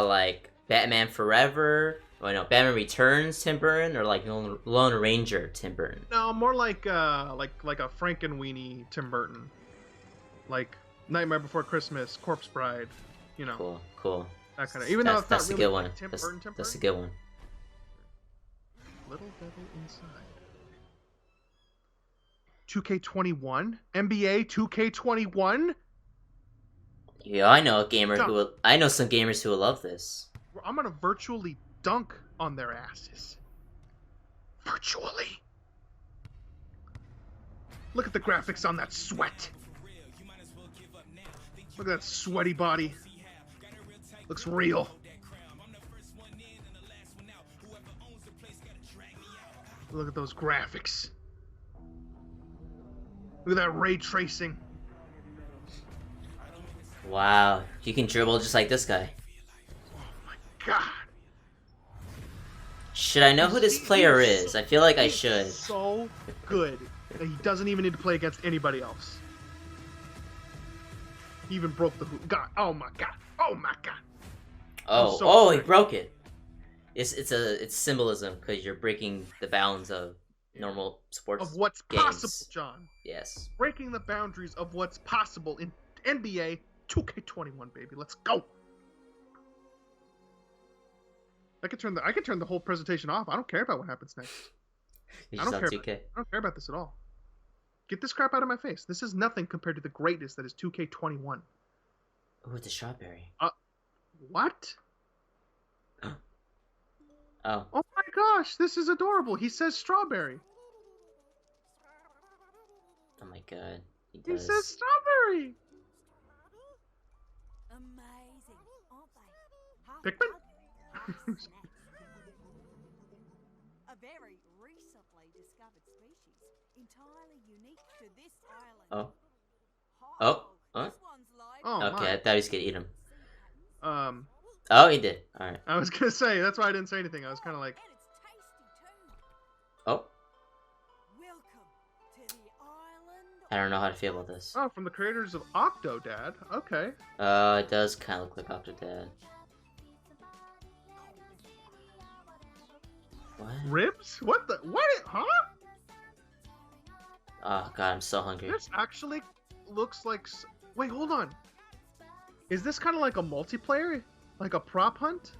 like Batman Forever, or no, Batman Returns Tim Burton, or like Lone Ranger Tim Burton. No, more like a Frankenweenie Tim Burton, like Nightmare Before Christmas, Corpse Bride, you know. Cool. That kind of. Even though it's That's not a really good one. like Tim Burton. That's a good one. Little Devil Inside. 2K21, NBA 2K21. Yeah, I know a gamer Stop. who will, I know some gamers who will love this. I'm gonna virtually dunk on their asses. Virtually. Look at the graphics on that sweat. Look at that sweaty body. Looks real. Look at those graphics. Look at that ray tracing. Wow, you can dribble just like this guy. God. Should I know who this player is? I feel like I should. So good that he doesn't even need to play against anybody else. He even broke the hoop. God, oh my God, oh my God. Oh, he broke it. It's symbolism because you're breaking the bounds of normal sports Of what's games. possible, John. Yes. Breaking the boundaries of what's possible in NBA 2K21, baby. Let's go. I could turn the whole presentation off. I don't care about what happens next. You I just don't on care 2K. I don't care about this at all. Get this crap out of my face. This is nothing compared to the greatness that is 2K21. Oh, it's a strawberry. What? Oh. Oh my gosh, this is adorable. He says strawberry. Oh my God. He He does. says strawberry. Amazing, aren't they? Pikmin? A very recently discovered species, entirely unique to this island. Oh. This Huh? one's loaded. Oh Okay, my. I thought he was gonna eat him. Oh, he did. All right. I was gonna say that's why I didn't say anything. I was kind of like, And it's tasty too. Oh, Welcome to the island. I don't know how to feel about this. oh, from the creators of Octodad. Okay. It does kind of look like Octodad. What? Ribs? What the? What? Huh? Oh God, I'm so hungry. This actually looks like. Wait, hold on. Is this kind of like a multiplayer, like a prop hunt,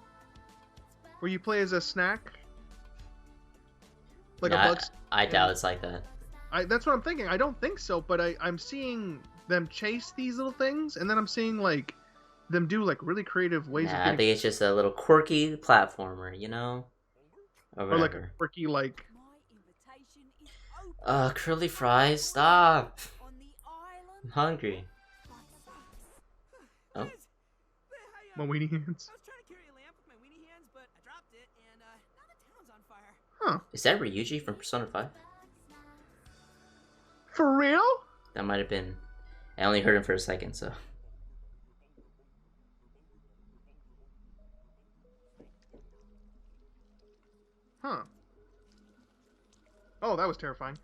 where you play as a snack? Like Nah, a bug. I doubt it's like that. That's what I'm thinking. I don't think so, but I'm seeing them chase these little things, and then I'm seeing like them do like really creative ways Nah, of I getting, think it's just a little quirky platformer, you know, or or like a whatever. quirky like. My invitation is open. Curly fries, stop! On the island. I'm hungry. Oh. Hey, My weenie hands. I was trying to carry a lamp with my weenie hands, but I dropped it, and now the town's on fire. Huh? Is that Ryuji from Persona 5? For real? That might have been. I only heard him for a second, so. Huh. Oh, that was terrifying.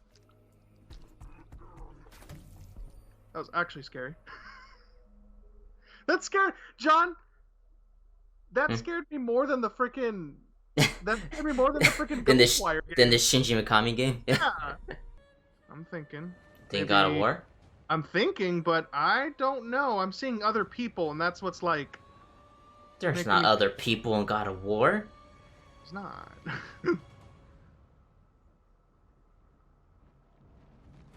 That was actually scary. That scared John. That scared me more than the freaking. That scared me more than the freaking Than the Ghostwire game. than the Shinji Mikami game. Yeah. I'm thinking. Think God of Maybe- War? I'm thinking, but I don't know. I'm seeing other people, and that's what's like. There's Making not me- other people in God of War. It's not.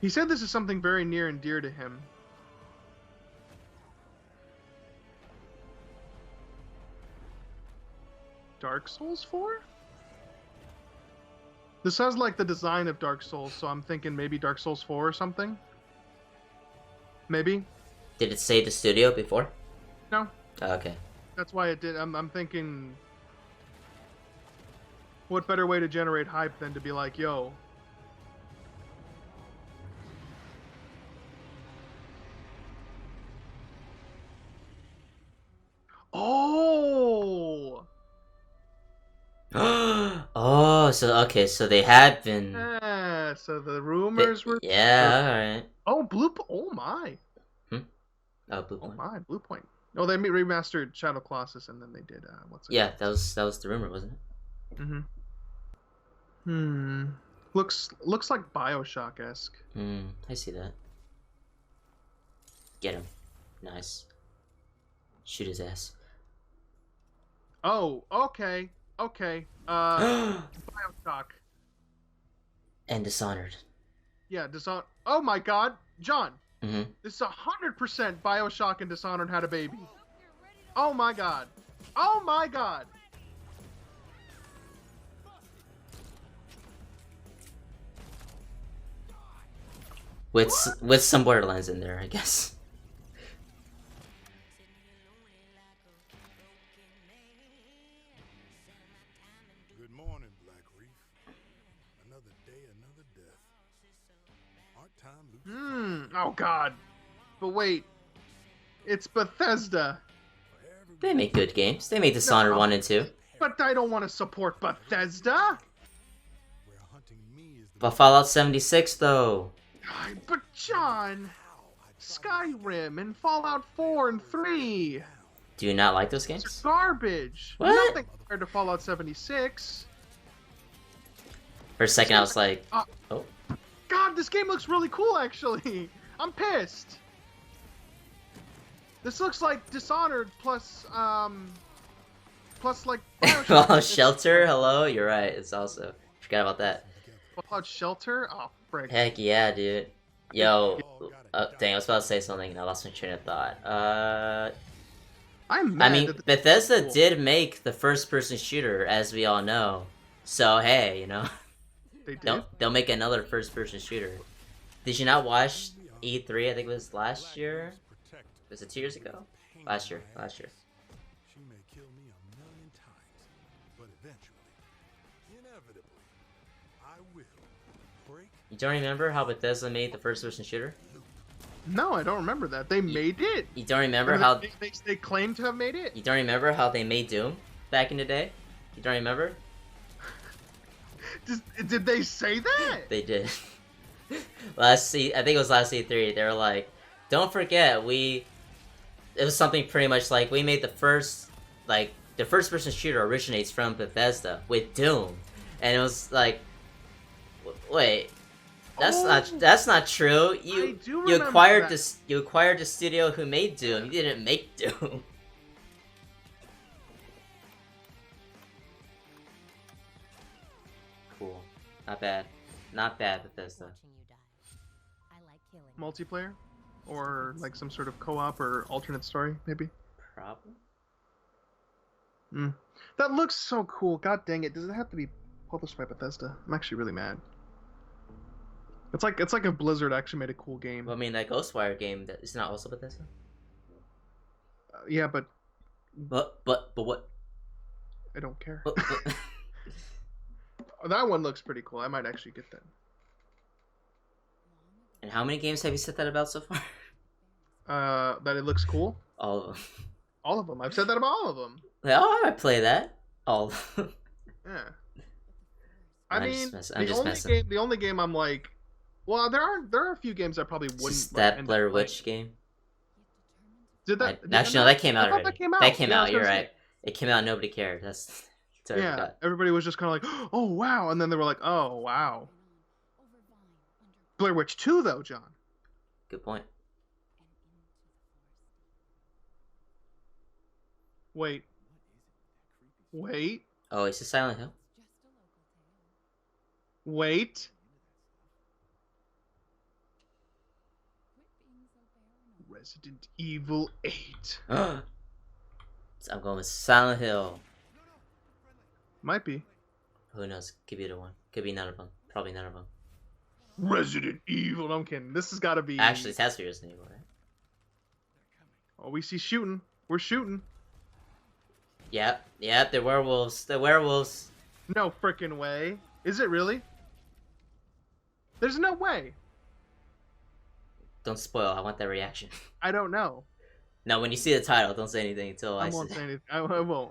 He said this is something very near and dear to him. Dark Souls 4? This has like the design of Dark Souls, so I'm thinking maybe Dark Souls 4 or something. Maybe? Did it say the studio before? No. Oh, okay. That's why it did. I'm thinking, what better way to generate hype than to be like, yo. Oh! Oh, so okay, so they had been. Yeah, so the rumors were. Yeah, alright. Oh, oh my. Oh, Blue Oh Point. my, Blue Point. Oh, they remastered Shadow Colossus, and then they did what's it? Yeah, that was the rumor, wasn't it? Looks like BioShock-esque. I see that. Get him. Nice. Shoot his ass. Oh, okay. BioShock. And Dishonored. Yeah, Dishonored. Oh my God, John. Mm-hmm. This is 100% BioShock and Dishonored had a baby. Oh my God. Oh my God. With some Borderlands in there, I guess. Good morning, Black Reef. Another day, another death. Art time, Oh God. But wait. It's Bethesda. They make good games. They made Dishonored No. 1 and 2. But I don't want to support Bethesda. But Fallout 76, though. But John, Skyrim and Fallout 4 and 3. Do you not like those It's games? garbage. What? Nothing compared to Fallout 76. For a second, I was like, oh. God, this game looks really cool, actually. I'm pissed. This looks like Dishonored plus like BioShock. Fallout Shelter, hello? You're right, it's also. Forgot about that. Fallout Shelter? Oh, frick. Heck yeah, dude. Yo. Dang, I was about to say something and I lost my train of thought. I'm mad I mean, that Bethesda cool. did make the first-person shooter, as we all know. So, hey, you know. They did? They'll make another first-person shooter. Did you not watch E3? I think it was last year? Was it 2 years ago? Last year. She may kill me 1,000,000 times, but eventually, inevitably, I will break. You don't remember how Bethesda made the first-person shooter? No, I don't remember that. They made it. You don't remember Or how... they claim to have made it? You don't remember how they made Doom back in the day? You don't remember? Did they say that? They did. I think it was last E3. They were like, don't forget, it was something pretty much like, we made the first person shooter originates from Bethesda with Doom. And it was like, wait, that's not true. You acquired that. this, you acquired the studio who made Doom. You didn't make Doom. Cool. Not bad. Not bad, Bethesda. Multiplayer? Or like some sort of co-op or alternate story, maybe? problem. That looks so cool. God dang it! Does it have to be published by Bethesda? I'm actually really mad. It's like if Blizzard actually made a cool game. Well, I mean, that Ghostwire game that is not also Bethesda. Yeah, but what? I don't care. But, That one looks pretty cool. I might actually get that. and how many games have you said that about so far? That it looks cool. All of them. All of them. I've said that about all of them. Like, oh, I might play that. All of them. Yeah. I'm I mean, just messing. the only game I'm like, well, there are a few games I probably wouldn't. It's that Blair Witch game. Did that? Actually, no, that came out already. That came out. That came Yeah, I out. was You're gonna right. It came out. Nobody cared. That's what I Yeah, forgot. everybody was just kind of like, oh wow, and then they were like, oh wow. Blair Witch 2 though, John. Good point. Wait. Oh, it's a Silent Hill. Wait. Resident Evil 8. So I'm going with Silent Hill. Might be. Who knows? Could be the one. Could be none of them. Probably none of them. Resident Evil. No, I'm kidding. This has got to be. Actually, it has to be Resident Evil, right? Oh, we see shooting. We're shooting. Yep. The werewolves. The werewolves. No freaking way. Is it really? There's no way. Don't spoil. I want that reaction. I don't know. No, when you see the title, don't say anything until I I won't say. say anything. I won't.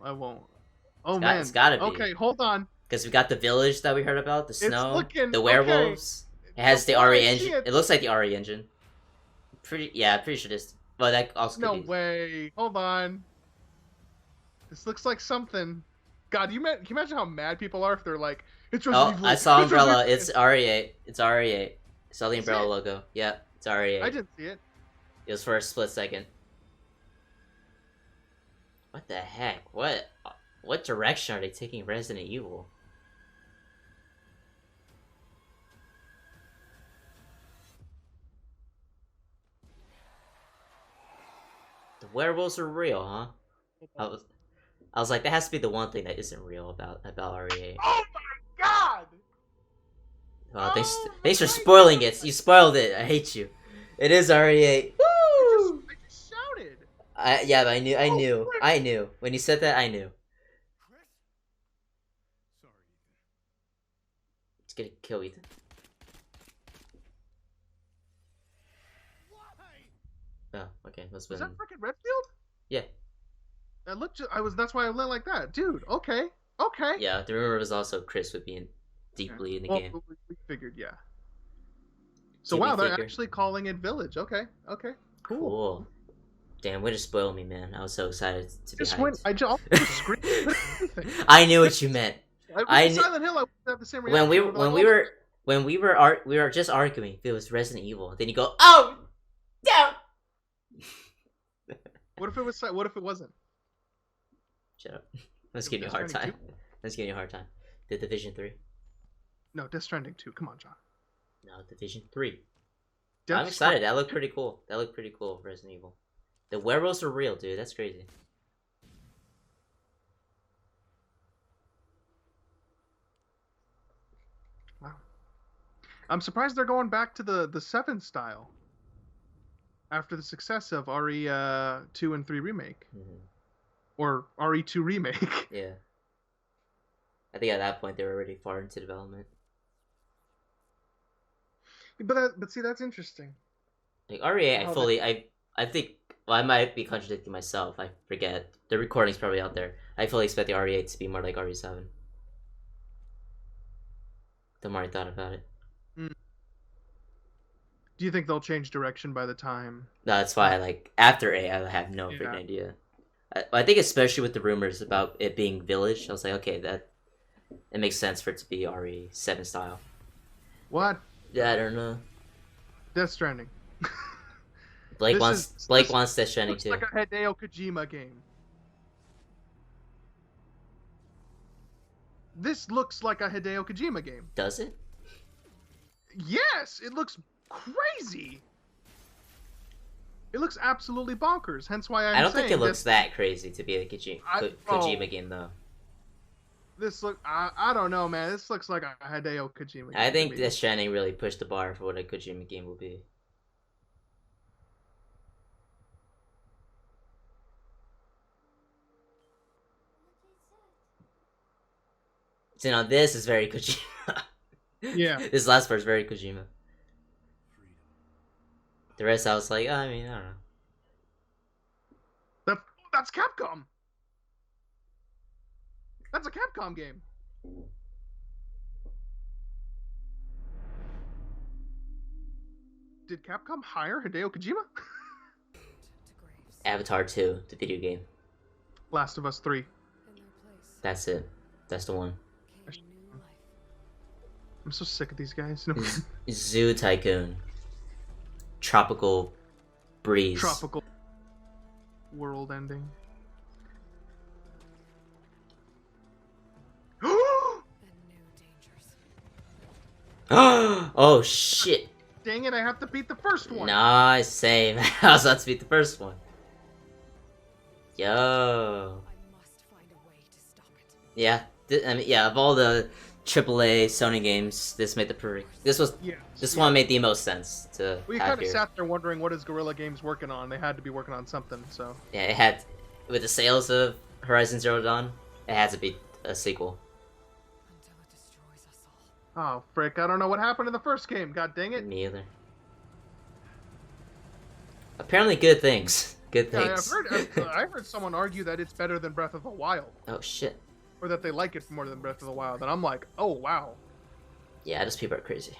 Oh It's man. it's gotta be. Okay, hold on. Because we got the village that we heard about, the snow, looking- the werewolves. It has the Before I RE see engine. it- It looks like the RE engine. Pretty sure this. Well, that also could No be. way. Hold on. This looks like something. God, can you imagine how mad people are if they're like, it's Resident Oh, Evil. I saw It's Umbrella. Resident It's RE8. It's RE8. Saw the Is Umbrella it? logo. Yeah, it's RE8. I didn't see it. It was for a split second. What the heck? What direction are they taking Resident Evil? The werewolves are real, huh? I was like, that has to be the one thing that isn't real about RE8. Oh my god! Oh, thanks, Oh thanks for my spoiling God. it. You spoiled it. I hate you. It is RE8. Woo! I just shouted. Yeah, but I Oh, knew. When you said that, I knew. Chris? Sorry, Ethan. It's gonna kill Ethan. Oh, okay. Must Was have that been. freaking Redfield? Yeah. That looked. That's why I went like that, dude. Okay. Okay. Yeah, the rumor was also Chris would be deeply in the Well, game. we figured, yeah. So Did we wow, they're figure? actually calling it Village. Okay. Okay. Cool. Cool. Damn, way to spoil me, man. I was so excited to be Just went. hyped. I just screamed everything. I knew what you meant. I Silent Hill. I would have the same reaction. When we were just arguing if it was Resident Evil. Then you go, oh, yeah. What if it was? What if it wasn't? Shut up. Let's give you a hard Death time. Stranding Let's give you a hard time. The Division 3. No, Death Stranding 2. Come on, John. No, Division 3. Death I'm excited. That looked pretty cool. Resident Evil. The werewolves are real, dude. That's crazy. Wow. I'm surprised they're going back to the 7 style. After the success of RE2 and 3 remake. Mm-hmm. Or RE2 remake. Yeah. I think at that point they were already far into development. But see, that's interesting. Like RE8, Oh, I think, well, I might be contradicting myself. I forget. The recording's probably out there. I fully expect the RE8 to be more like RE7. The more I thought about it. Do you think they'll change direction by the time? No, that's why, like, after 8, I have no freaking idea. I think especially with the rumors about it being Village, I was like, okay, it makes sense for it to be RE7 style. What? Yeah, I don't know. Death Stranding. Blake This wants Death Stranding looks too. like a Hideo Kojima game. This looks like a Hideo Kojima game. Does it? Yes, it looks crazy. It looks absolutely bonkers. Hence why I don't think it saying looks this, that crazy to be a Kojima game, though. this look. I don't know, man. This looks like a Hideo Kojima game. I think to me. Death Stranding really pushed the bar for what a Kojima game will be. So now this is very Kojima. Yeah. This last part is very Kojima. The rest I was like, I mean, I don't know. That's Capcom. That's a Capcom game. Did Capcom hire Hideo Kojima? Avatar 2, the video game. Last of Us 3. That's it. That's the one. I'm so sick of these guys. Zoo Tycoon. Tropical Breeze. Tropical world ending. Oh shit. Dang it, I have to beat the first one. Nice, same. I was about to beat the first one. Yo. Yeah, I mean, yeah. Of all the AAA Sony games, this made the perfect. This one made the most sense to. We have kind of here. sat there wondering what is Guerrilla Games working on. They had to be working on something, so. Yeah, it had, with the sales of Horizon Zero Dawn, it had to be a sequel. Oh frick! I don't know what happened in the first game. God dang it! Me either. Apparently, good things. Good Yeah, things. I've heard someone argue that it's better than Breath of the Wild. Oh shit. Or that they like it more than Breath of the Wild. And I'm like, oh wow. Yeah, those people are crazy.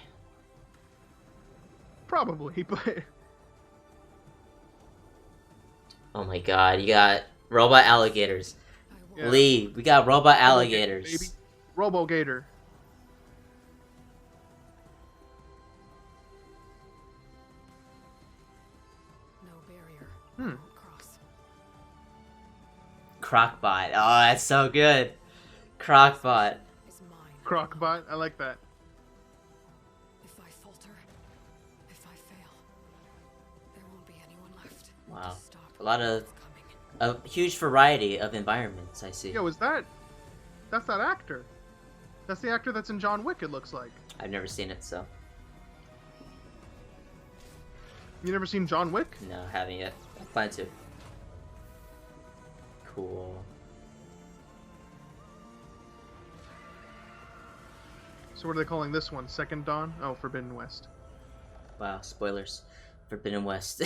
Probably, but. Oh my god, you got robot alligators. Yeah. Lee, we got robot alligators. Baby. Robo-Gator. Hmm. Crocbot. Oh, that's so good. Crocbot. Crocbot. I like that. If I falter, if I fail, there won't be anyone left. Wow. A huge variety of environments, I see. Yo, that's that actor. That's the actor that's in John Wick, it looks like. I've never seen it, so. You never seen John Wick? No, I haven't yet. I plan to. Cool. So what are they calling this one? Second Dawn? Oh, Forbidden West. Wow, spoilers. Forbidden West.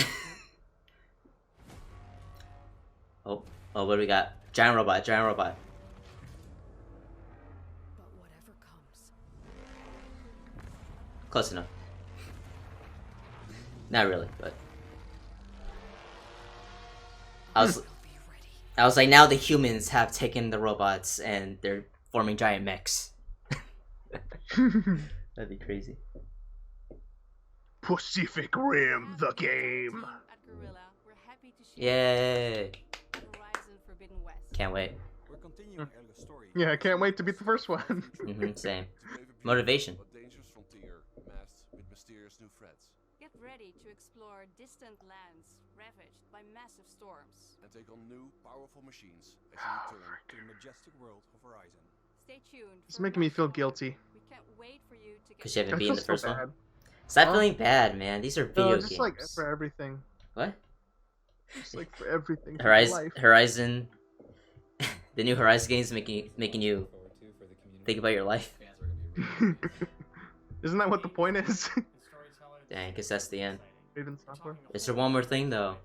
Oh, what do we got? Giant robot, giant robot. But whatever comes. Close enough. Not really, but I was like, now the humans have taken the robots and they're forming giant mechs. That'd be crazy. Pacific Rim, the game. Yay! Can't wait. We're continuing Elga's story. Yeah, I can't wait to beat the first one. Same. Motivation. A dangerous frontier masked with mysterious new threats. Get ready to explore distant lands ravaged by massive storms. And take on new, powerful machines as you return To the majestic world of Horizon. Stay tuned. It's making me feel guilty. We can't wait for you to get. Because you haven't I beaten feel the first so one. bad. Stop feeling bad, man. These are video No, games. just like for everything. What? Just like for everything. for Horizon. life. The new Horizon games making you think about your life. Isn't that what the point is? Dang, I guess that's the end. Raven Software. Is there one more thing though?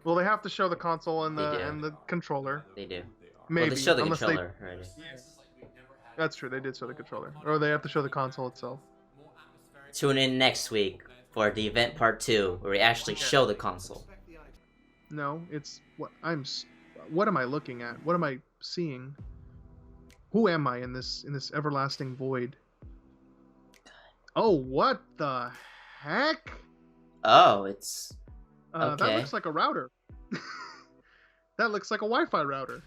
Well, they have to show the console and They do. the controller. They do. Maybe. Well, they show the unless controller already. That's true. They did show the controller, or they have to show the console itself. Tune in next week for the event part 2, where we actually show the console. No, it's what What am I looking at? What am I seeing? Who am I in this everlasting void? Oh, what the heck? Oh, it's That okay. looks like a router. That looks like a Wi-Fi router.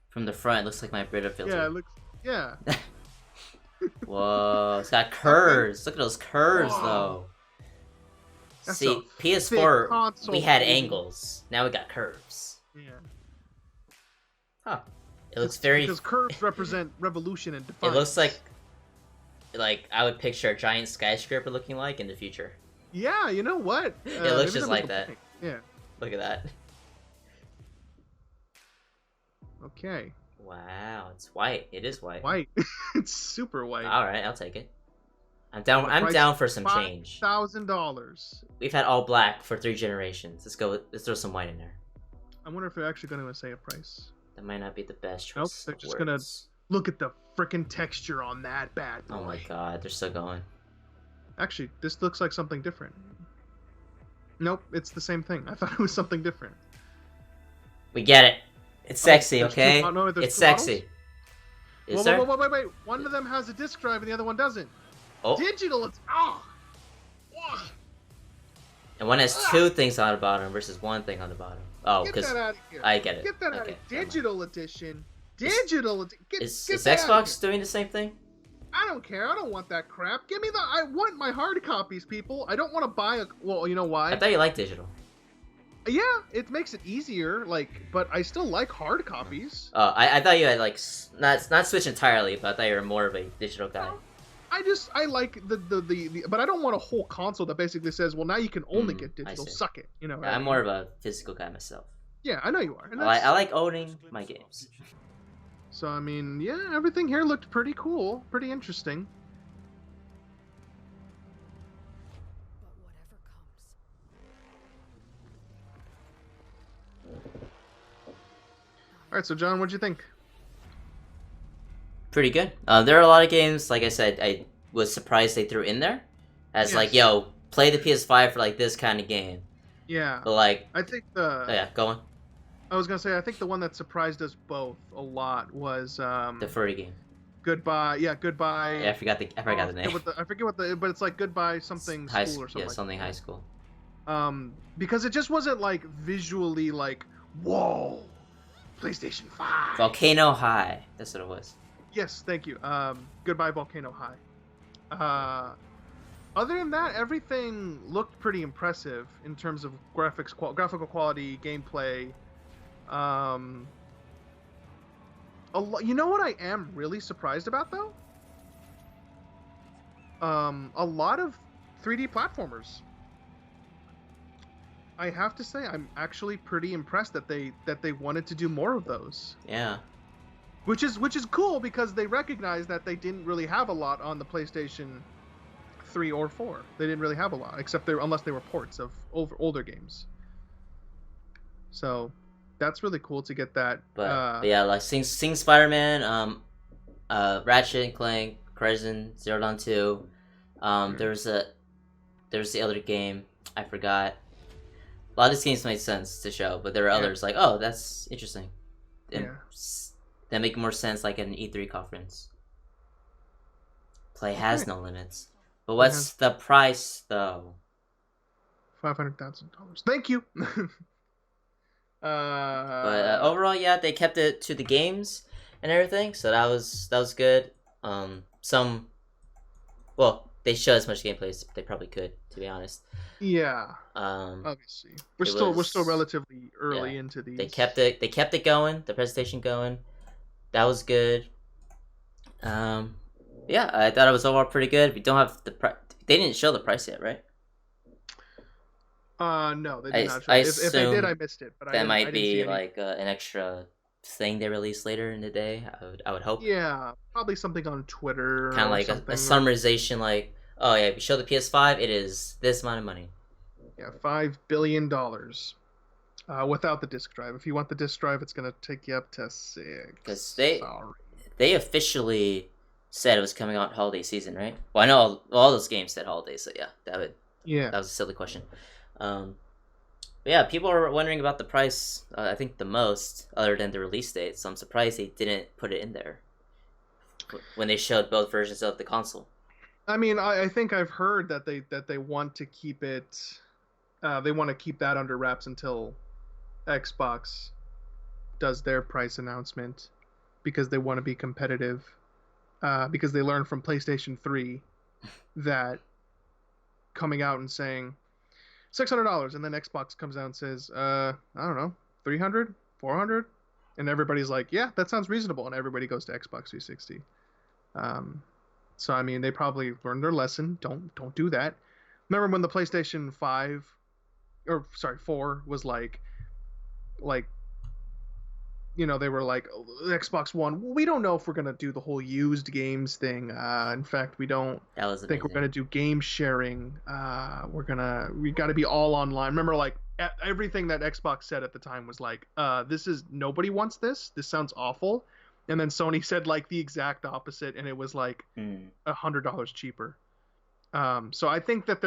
From the front, it looks like my Brita filter. Yeah, it looks. Yeah. Whoa, it's got curves. Look at those curves, Whoa. though. That's See, a thick PS4, console, we had baby. angles. Now we got curves. Yeah. Huh. It looks It's very. because curves represent revolution and It defiance. looks like I would picture a giant skyscraper looking like in the future. Yeah, you know what? It looks maybe just was like the that. point. Yeah. Look at that. Okay. Wow, it's white. It is white. White. It's super white. All right, I'll take it. I'm down. And the I'm price down is for some change. $5,000. We've had all black for 3 generations. Let's go. Let's throw some white in there. I wonder if they're actually going to say a price. That might not be the best choice. Nope, they're of just gonna words. look at the freaking texture on that bad boy. Oh my god, they're still going. Actually, this looks like something different. Nope, it's the same thing. I thought it was something different. We get it. It's sexy, there's okay? two- no, there's It's two sexy. Is Whoa, there? whoa, whoa, wait, wait. One of them has a disc drive and the other one doesn't. Oh, Digital, it's... Oh! and one has 2 things on the bottom versus 1 thing on the bottom. Oh, Get because that out of here. I get it. Get that out of Okay, here. never mind. Digital edition. Digital edition. Is Get that out of Xbox here. doing the same thing? I don't care. I don't want that crap. Give me the... I want my hard copies, people. I don't want to buy a... Well, you know why? I thought you liked digital. Yeah, it makes it easier, but I still like hard copies. Oh, I thought you had not switch entirely, but I thought you were more of a digital guy. I like the but I don't want a whole console that basically says, well, now you can only get I digital. see. Suck it, you know. Yeah, I'm more of a physical guy myself. Yeah, I know you are. And I like owning my games. So I mean, yeah, everything here looked pretty cool, pretty interesting. All right, so John, what'd you think? Pretty good. There are a lot of games, like I said, I was surprised they threw in there. As like, Yes. yo, play the PS5 for like this kind of game. Yeah. But like, I think oh, yeah, go on. I was gonna say I think the one that surprised us both a lot was The furry game. Goodbye. Yeah, Goodbye. Yeah, I forgot the name. I forget what the, but it's like Goodbye something High school or something. yeah, like something that. high school. Because it just wasn't like visually like, whoa, PlayStation 5. Volcano High. That's what it was. Yes, thank you. Goodbye Volcano High. Other than that, everything looked pretty impressive in terms of graphical quality, gameplay. You know what I am really surprised about though? A lot of 3D platformers. I have to say, I'm actually pretty impressed that they wanted to do more of those. Yeah. Which is cool because they recognize that they didn't really have a lot on the PlayStation 3 or 4. They didn't really have a lot, unless they were ports of older games. So that's really cool to get that. But yeah, like Sing Spider-Man, Ratchet and Clank, Horizon Zero Dawn 2. There's the other game I forgot. A lot of these games made sense to show, but there are others like, oh, that's interesting. And that make more sense like at an E3 conference. Play has no limits. But what's the price though? $500,000. Thank you. But overall, yeah, they kept it to the games and everything, so that was good. They showed as much gameplay as they probably could, to be honest. Yeah. Obviously, we're still relatively early into these. They kept it going, the presentation going. That was good. Yeah, I thought it was overall pretty good. We don't have the price. They didn't show the price yet, right? No, they did not show it. If they did, I missed it. But that might I didn't be see like an extra thing they release later in the day. I would hope. Yeah, probably something on Twitter. Kind of like a summarization, like, oh yeah, if you show the PS5, it is this amount of money. Yeah, $5 billion. Without the disc drive. If you want the disc drive, it's gonna take you up to 6. Because they officially said it was coming out holiday season, right? Well, I know all those games said holiday, so yeah, that was a silly question. But yeah, people are wondering about the price. I think the most, other than the release date. So I'm surprised they didn't put it in there when they showed both versions of the console. I mean, I think I've heard that they want to keep it. They want to keep that under wraps until Xbox does their price announcement, because they want to be competitive. Because they learned from PlayStation 3 that coming out and saying, $600, and then Xbox comes out and says, I don't know, 300, 400, and everybody's like, yeah, that sounds reasonable, and everybody goes to Xbox 360. So I mean, they probably learned their lesson. Don't do that. Remember when the PlayStation 5, or sorry, 4 was like, they were like, oh, Xbox One, we don't know if we're gonna do the whole used games thing. In fact, we don't think we're gonna do game sharing. We got to be all online. Remember, like everything that Xbox said at the time was like, nobody wants this. This sounds awful. And then Sony said like the exact opposite, and it was like $100 cheaper. So I think that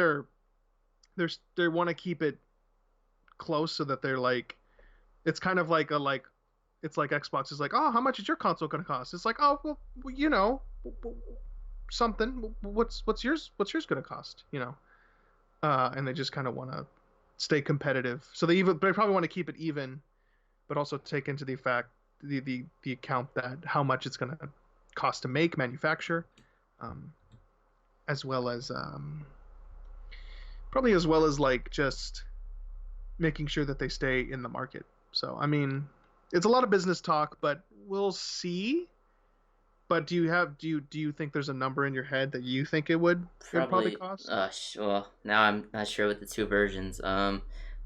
they want to keep it close so that they're like, it's kind of like it's like Xbox is like, oh, how much is your console going to cost? It's like, oh, well, something. What's yours going to cost? And they just kind of want to stay competitive. So they probably want to keep it even, but also take into the fact the account that how much it's going to cost to manufacture, as well as like just making sure that they stay in the market. So I mean, it's a lot of business talk, but we'll see. But do you think there's a number in your head that you think it would probably cost? Well, now I'm not sure with the two versions.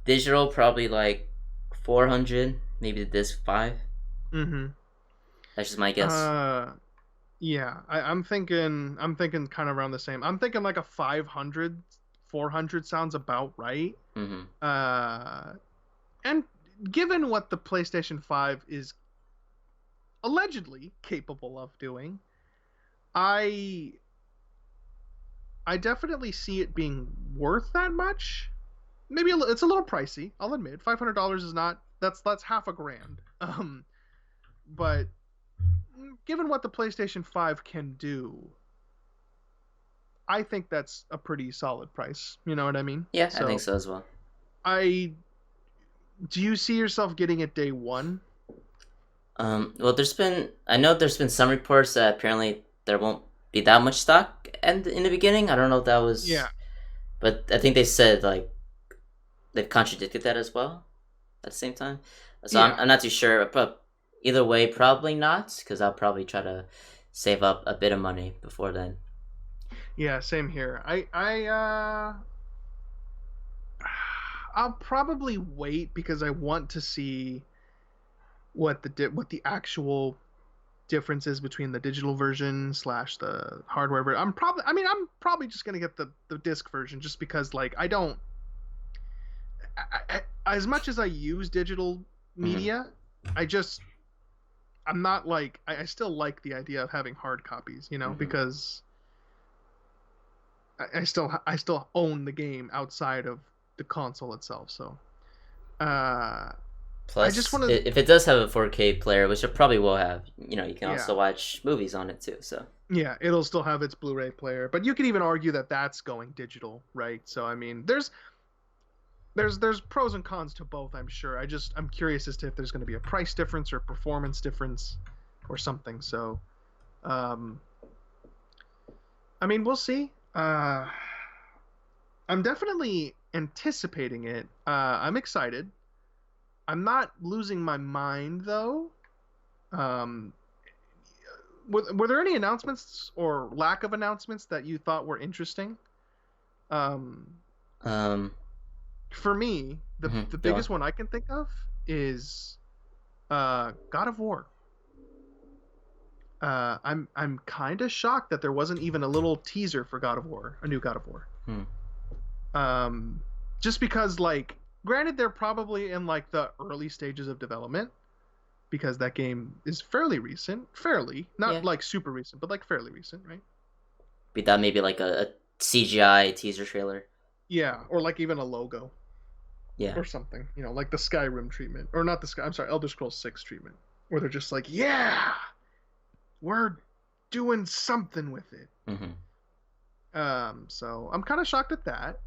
Digital probably like 400, maybe the disc 5. Mm-hmm. That's just my guess. Yeah, I'm thinking kind of around the same. I'm thinking like a 500, 400 sounds about right. Mm-hmm. And given what the PlayStation 5 is allegedly capable of doing, I definitely see it being worth that much. Maybe it's a little pricey, I'll admit. $500 is not, that's half a grand. But given what the PlayStation 5 can do, I think that's a pretty solid price. You know what I mean? Yeah, I think so as well. Do you see yourself getting it day one? Well, I know there's been some reports that apparently there won't be that much stock in the beginning. I don't know if that was... Yeah. But I think they said, like, they've contradicted that as well at the same time. So yeah. I'm not too sure, but either way, probably not, because I'll probably try to save up a bit of money before then. Yeah, same here. I'll probably wait because I want to see what the actual difference is between the digital version / the hardware version. I'm probably just gonna get the disc version just because like I as much as I use digital media, I'm not like I still like the idea of having hard copies, because I still own the game outside of the console itself. So plus, I just want to, if it does have a 4K player, which it probably will have, you can also watch movies on it too. So yeah, it'll still have its Blu-ray player, but you could even argue that that's going digital, right? So I mean, there's pros and cons to both, I'm sure. I'm curious as to if there's going to be a price difference or performance difference or something. So I mean, we'll see. I'm definitely anticipating it. I'm excited. I'm not losing my mind though. Were there any announcements or lack of announcements that you thought were interesting? For me, the biggest one I can think of is God of War. I'm kind of shocked that there wasn't even a little teaser for God of War, a new God of War. Just because, like, granted, they're probably in like the early stages of development because that game is fairly recent, not like super recent, but like fairly recent, right? Be that maybe like a CGI teaser trailer. Yeah, or like even a logo. Yeah. Or something, like the Skyrim treatment, or not Elder Scrolls 6 treatment, where they're just like, yeah, we're doing something with it. Mm-hmm. So I'm kind of shocked at that.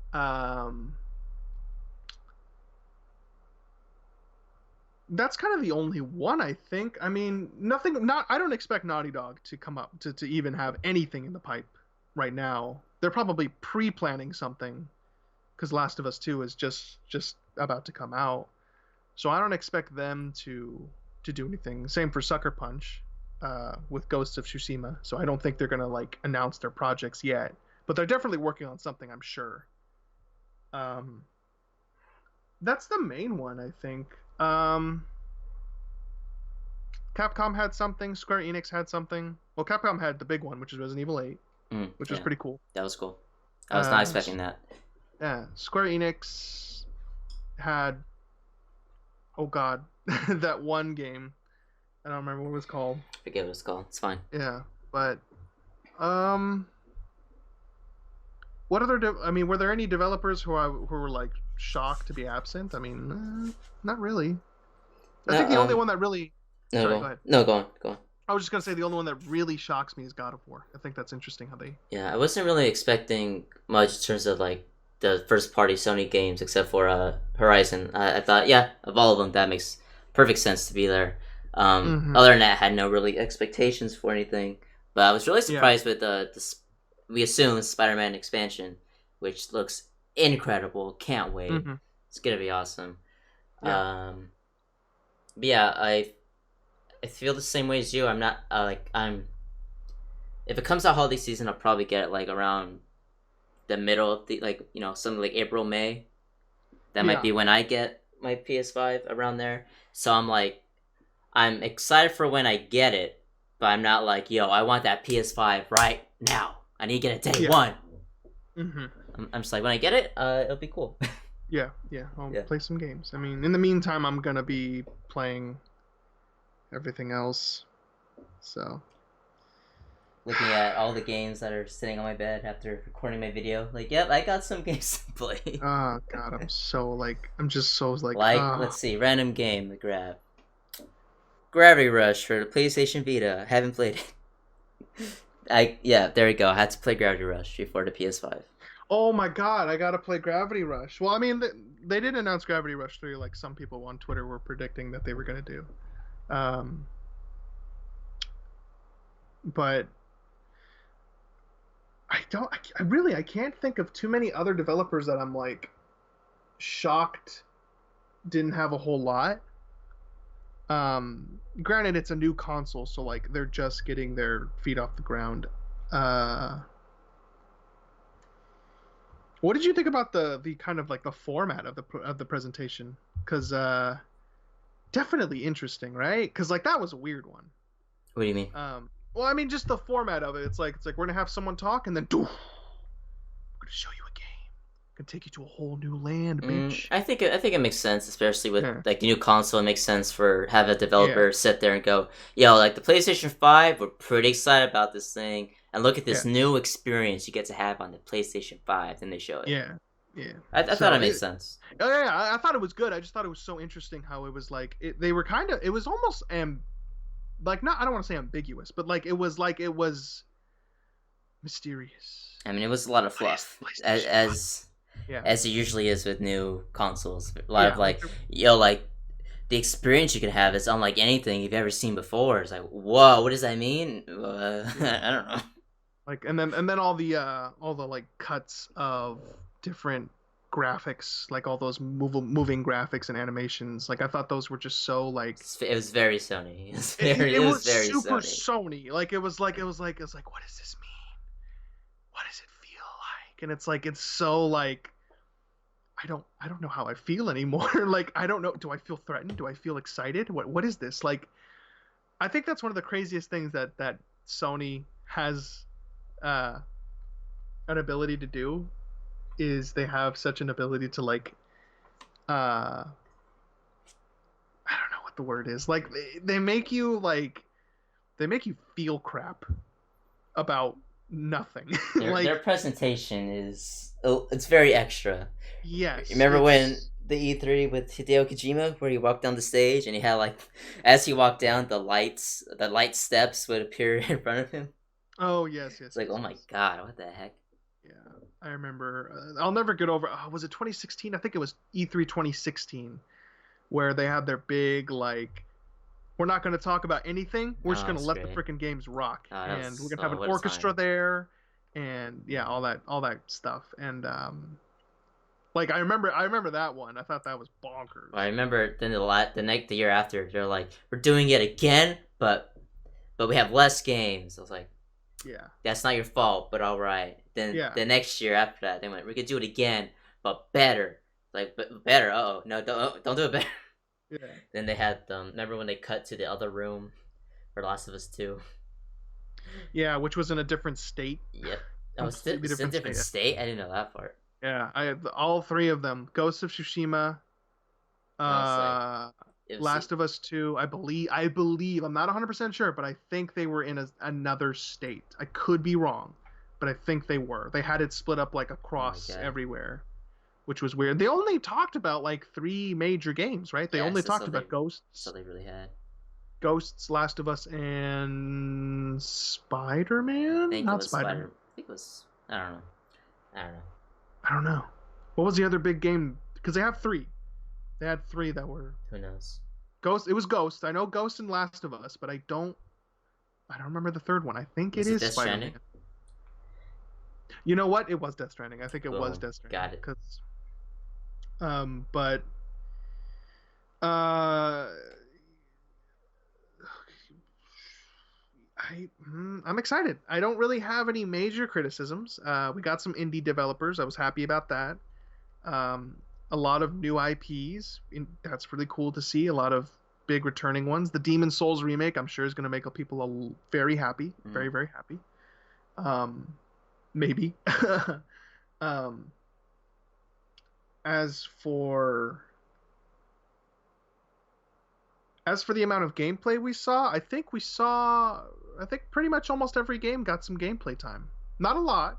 That's kind of the only one, I think. I mean, I don't expect Naughty Dog to come up to even have anything in the pipe right now. They're probably pre-planning something because Last of Us 2 is just about to come out. So I don't expect them to do anything. Same for Sucker Punch with Ghost of Tsushima. So I don't think they're gonna like announce their projects yet, but they're definitely working on something, I'm sure. That's the main one, I think. Capcom had something. Square Enix had something. Well, Capcom had the big one, which is Resident Evil 8, which was pretty cool. That was cool. I was not expecting that. Yeah, Square Enix had, oh god, that one game. I don't remember what it was called. I forget what it's called. It's fine. Yeah, but what other? I mean, were there any developers who were like shocked to be absent? I mean, not really. I think the only one that really. No, Sorry, go ahead. No, go on. I was just gonna say the only one that really shocks me is God of War. I think that's interesting how they. Yeah, I wasn't really expecting much in terms of like the first party Sony games, except for Horizon. I thought, yeah, of all of them, that makes perfect sense to be there. Other than that, I had no really expectations for anything. But I was really surprised with we assume Spider-Man expansion, which looks incredible. Can't wait. It's gonna be awesome. Yeah. But yeah, I feel the same way as you. I'm not if it comes out holiday season, I'll probably get it like around the middle of the something like April, May. That might be when I get my PS5 around there. So I'm excited for when I get it, but I'm not like, yo, I want that PS5 right now. I need to get it day one. I'm just like, when I get it, it'll be cool. Yeah, I'll play some games. I mean, in the meantime, I'm gonna be playing everything else. So, looking at all the games that are sitting on my bed after recording my video, like, yep, I got some games to play. Oh god, I'm just so like. Let's see, random game to grab. Gravity Rush for the PlayStation Vita. I haven't played it. There we go. I had to play Gravity Rush before the PS5. Oh my god, I gotta play Gravity Rush. Well, I mean, they did announce Gravity Rush 3, like some people on Twitter were predicting that they were gonna do. But I can't think of too many other developers that I'm like shocked didn't have a whole lot. Granted, it's a new console, so like they're just getting their feet off the ground. What did you think about the kind of like the format of the presentation? Because definitely interesting, right? Because like that was a weird one. What do you mean? Well, I mean just the format of it. It's like we're gonna have someone talk and then we're gonna show you a game. Gonna take you to a whole new land, bitch. I think it makes sense, especially with like the new console. It makes sense for have a developer sit there and go, yo, like the PlayStation 5, we're pretty excited about this thing, and look at this new experience you get to have on the PlayStation 5. Then they show it. Yeah. I thought it made sense. Oh yeah, I thought it was good. I just thought it was so interesting how it was like they were kind of. It was almost like not. I don't want to say ambiguous, but like it was mysterious. I mean, it was a lot of fluff, as it usually is with new consoles. A lot of like the experience you can have is unlike anything you've ever seen before. It's like, whoa, what does that mean? I don't know. Like, and then all the like cuts of different graphics, like all those moving graphics and animations. Like I thought those were just so like. It was very Sony. It was very super Sony. Like it was like what does this mean? What does it feel like? And it's like it's so like. I don't know how I feel anymore. Like I don't know. Do I feel threatened? Do I feel excited? What is this? Like I think that's one of the craziest things that Sony has an ability to do is they have such an ability to like I don't know what the word is. Like they make you feel crap about nothing. Their presentation it's very extra. Yes. Remember when the E3 with Hideo Kojima, where he walked down the stage and he had like, as he walked down, the light steps would appear in front of him. Oh yes. It's like, oh my god, what the heck? Yeah, I remember. I'll never get over. Was it 2016? I think it was E3 2016, where they had their big like. We're not going to talk about anything. We're just going to let the freaking games rock, and we're going to have an orchestra there, and yeah, all that stuff. And Like I remember that one. I thought that was bonkers. I remember then the year after, they're like, we're doing it again, but we have less games. I was like, Yeah. that's not your fault, but all right. Then Yeah. the next year after that, they went, we could do it again, but better. Like, but better. Oh no, don't do it better. Yeah. Then they had remember when they cut to the other room for Last of Us 2? Yeah, which was in a different state. Yep. Oh, it's a Completely different state? I didn't know that part. Yeah, I had all three of them: Ghost of Tsushima, Last of Us 2. I believe. I'm not 100% sure, but I think they were in another state. I could be wrong, but I think they were. They had it split up like across everywhere, which was weird. They only talked about like 3 major games, right? They only talked about Ghosts. So they really had Ghosts, Last of Us, and Spider-Man. Not Spider-Man. I think it was. I don't know. I don't know. What was the other big game? Because they have 3. They had 3 that were. Who knows? Ghost. It was Ghost. I know Ghost and Last of Us, but I don't remember the third one. I think it is Death Spider-Man. Stranding? You know what? It was Death Stranding. I think it was Boom. Death Stranding. Got it. Because, I'm excited. I don't really have any major criticisms. We got some indie developers. I was happy about that. A lot of new IPs. That's really cool to see. A lot of big returning ones. The Demon Souls remake, I'm sure, is going to make people very happy. Very, very happy. Maybe. As for the amount of gameplay we saw, I think pretty much almost every game got some gameplay time. Not a lot,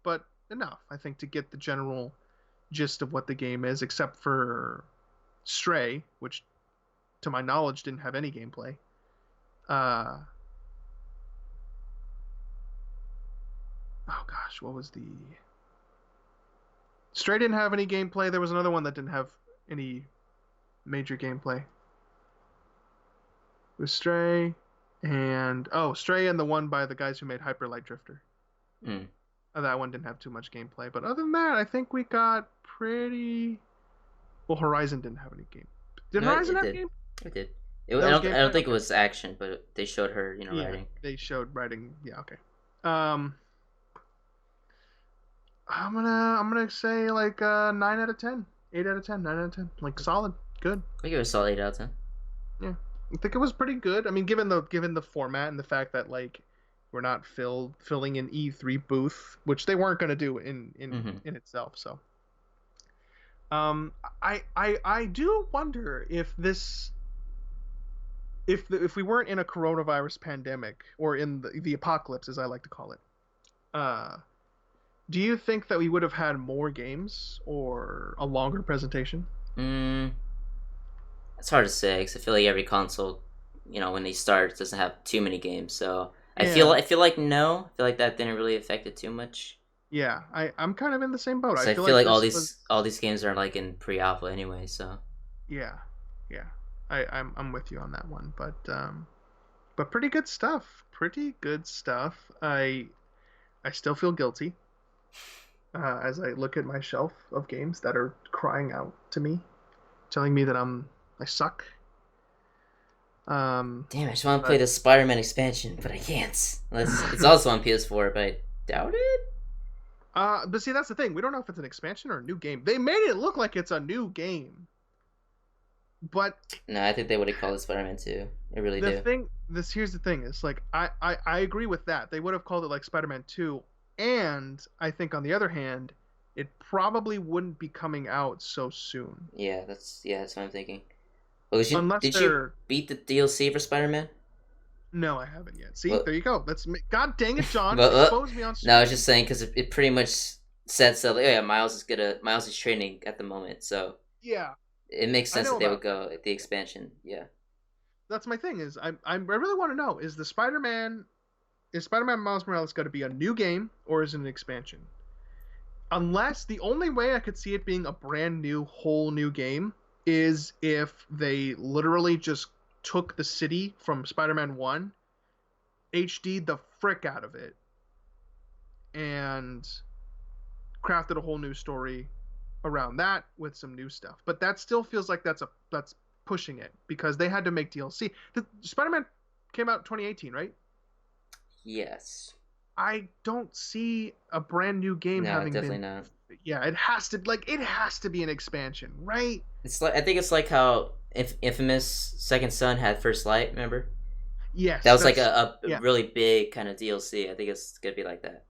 but enough, I think, to get the general gist of what the game is, except for Stray, which, to my knowledge, didn't have any gameplay. Oh gosh, what was the... Stray didn't have any gameplay. There was another one that didn't have any major gameplay. It was Stray and the one by the guys who made Hyper Light Drifter. That one didn't have too much gameplay, but other than that, I think we got pretty. Well, Horizon didn't have any game. Did Horizon have game? It did. I don't think it was action, but they showed her, writing. They showed writing. Yeah, okay. I'm gonna say like 9 out of 10, 8 out of 10, 9 out of 10, like solid, good. I give it a solid 8 out of 10. Yeah, I think it was pretty good. I mean, given the format and the fact that like we're not filling an E3 booth, which they weren't gonna do in itself. So, I do wonder if we weren't in a coronavirus pandemic, or in the apocalypse, as I like to call it, do you think that we would have had more games or a longer presentation? It's hard to say, because I feel like every console, when they start, doesn't have too many games. So I feel like no. I feel like that didn't really affect it too much. Yeah, I'm kind of in the same boat. So I feel like all these games are like in pre-alpha anyway. So yeah. I'm with you on that one, but pretty good stuff. I still feel guilty as I look at my shelf of games that are crying out to me, telling me that I suck. Damn, I just want to play the Spider-Man expansion, but I can't. It's also on PS4, but I doubt it. But see, that's the thing. We don't know if it's an expansion or a new game. They made it look like it's a new game. But no, I think they would have called it Spider-Man 2. They really do. Here's the thing. It's like I agree with that. They would have called it like Spider-Man 2, and I think on the other hand, it probably wouldn't be coming out so soon. Yeah, that's what I'm thinking. Well, did you beat the DLC for Spider-Man? No, I haven't yet. See, there you go. God dang it, John! Expose me on stream. No, I was just saying because it pretty much sets up. Yeah, Miles is training at the moment, so yeah, it makes sense that they would go at the expansion. Yeah, that's my thing. Is I really want to know, is Spider-Man Miles Morales going to be a new game, or is it an expansion? Unless the only way I could see it being a brand new, whole new game is if they literally just took the city from Spider-Man 1, HD'd the frick out of it, and crafted a whole new story around that with some new stuff. But that still feels like that's pushing it because they had to make DLC. The Spider-Man came out in 2018, right? Yes. I don't see a brand new game No, having definitely been. not. Yeah, it has to be an expansion, right? It's like I think it's like how Infamous Second Son had First Light. Remember? Yes, That was like a yeah. really big kind of DLC. I think it's gonna be like that.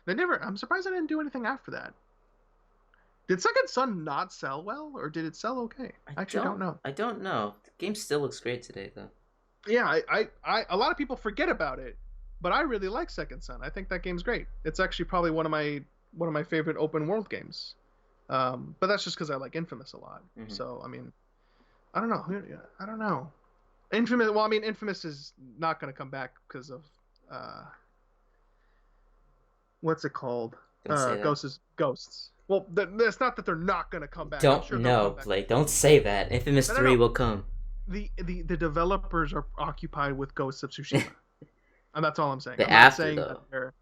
They never. I'm surprised they didn't do anything after that. Did Second Son not sell well, or did it sell okay? I actually don't know. I don't know. The game still looks great today, though. Yeah, a lot of people forget about it, but I really like Second Son. I think that game's great. It's actually probably one of my favorite open world games. But that's just because I like Infamous a lot. Mm-hmm. So I mean, I don't know. I don't know. Infamous. Well, I mean, Infamous is not going to come back because of what's it called? Ghosts. Well, it's not that they're not going to come back. Don't Blake. Don't say that. Infamous 3 will come. The developers are occupied with Ghosts of Tsushima, and that's all I'm saying. But I'm not after saying though. That they're...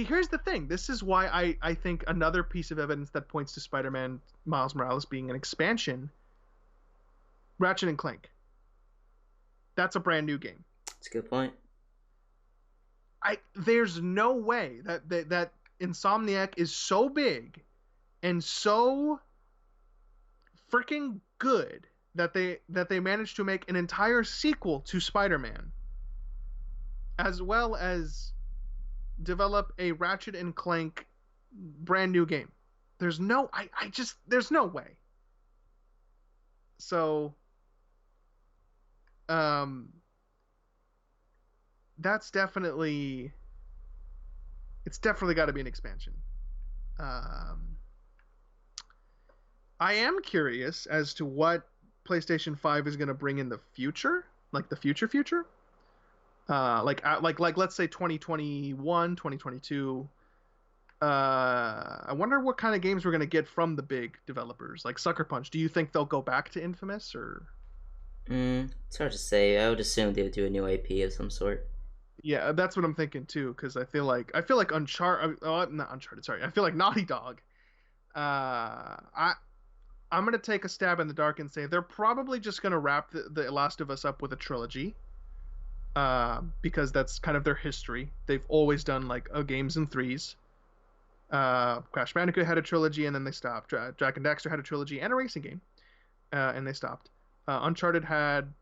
Here's the thing. This is why I think another piece of evidence that points to Spider-Man Miles Morales being an expansion. Ratchet and Clank. That's a brand new game. That's a good point. There's no way that Insomniac is so big and so freaking good that they managed to make an entire sequel to Spider-Man, as well as develop a Ratchet and Clank brand new game. There's no there's no way. So that's definitely got to be an expansion. I am curious as to what PlayStation 5 is going to bring in the future, like the future. Like let's say 2021, 2022. I wonder what kind of games we're going to get from the big developers, like Sucker Punch. Do you think they'll go back to Infamous or? It's hard to say. I would assume they would do a new IP of some sort. Yeah, that's what I'm thinking too, because I feel like Uncharted. Not Uncharted. Sorry, I feel like Naughty Dog. I'm gonna take a stab in the dark and say they're probably just gonna wrap the Last of Us up with a trilogy. Because that's kind of their history. They've always done like games in threes. Crash Bandicoot had a trilogy and then they stopped. Jak and Daxter had a trilogy and a racing game, and they stopped. Uncharted had,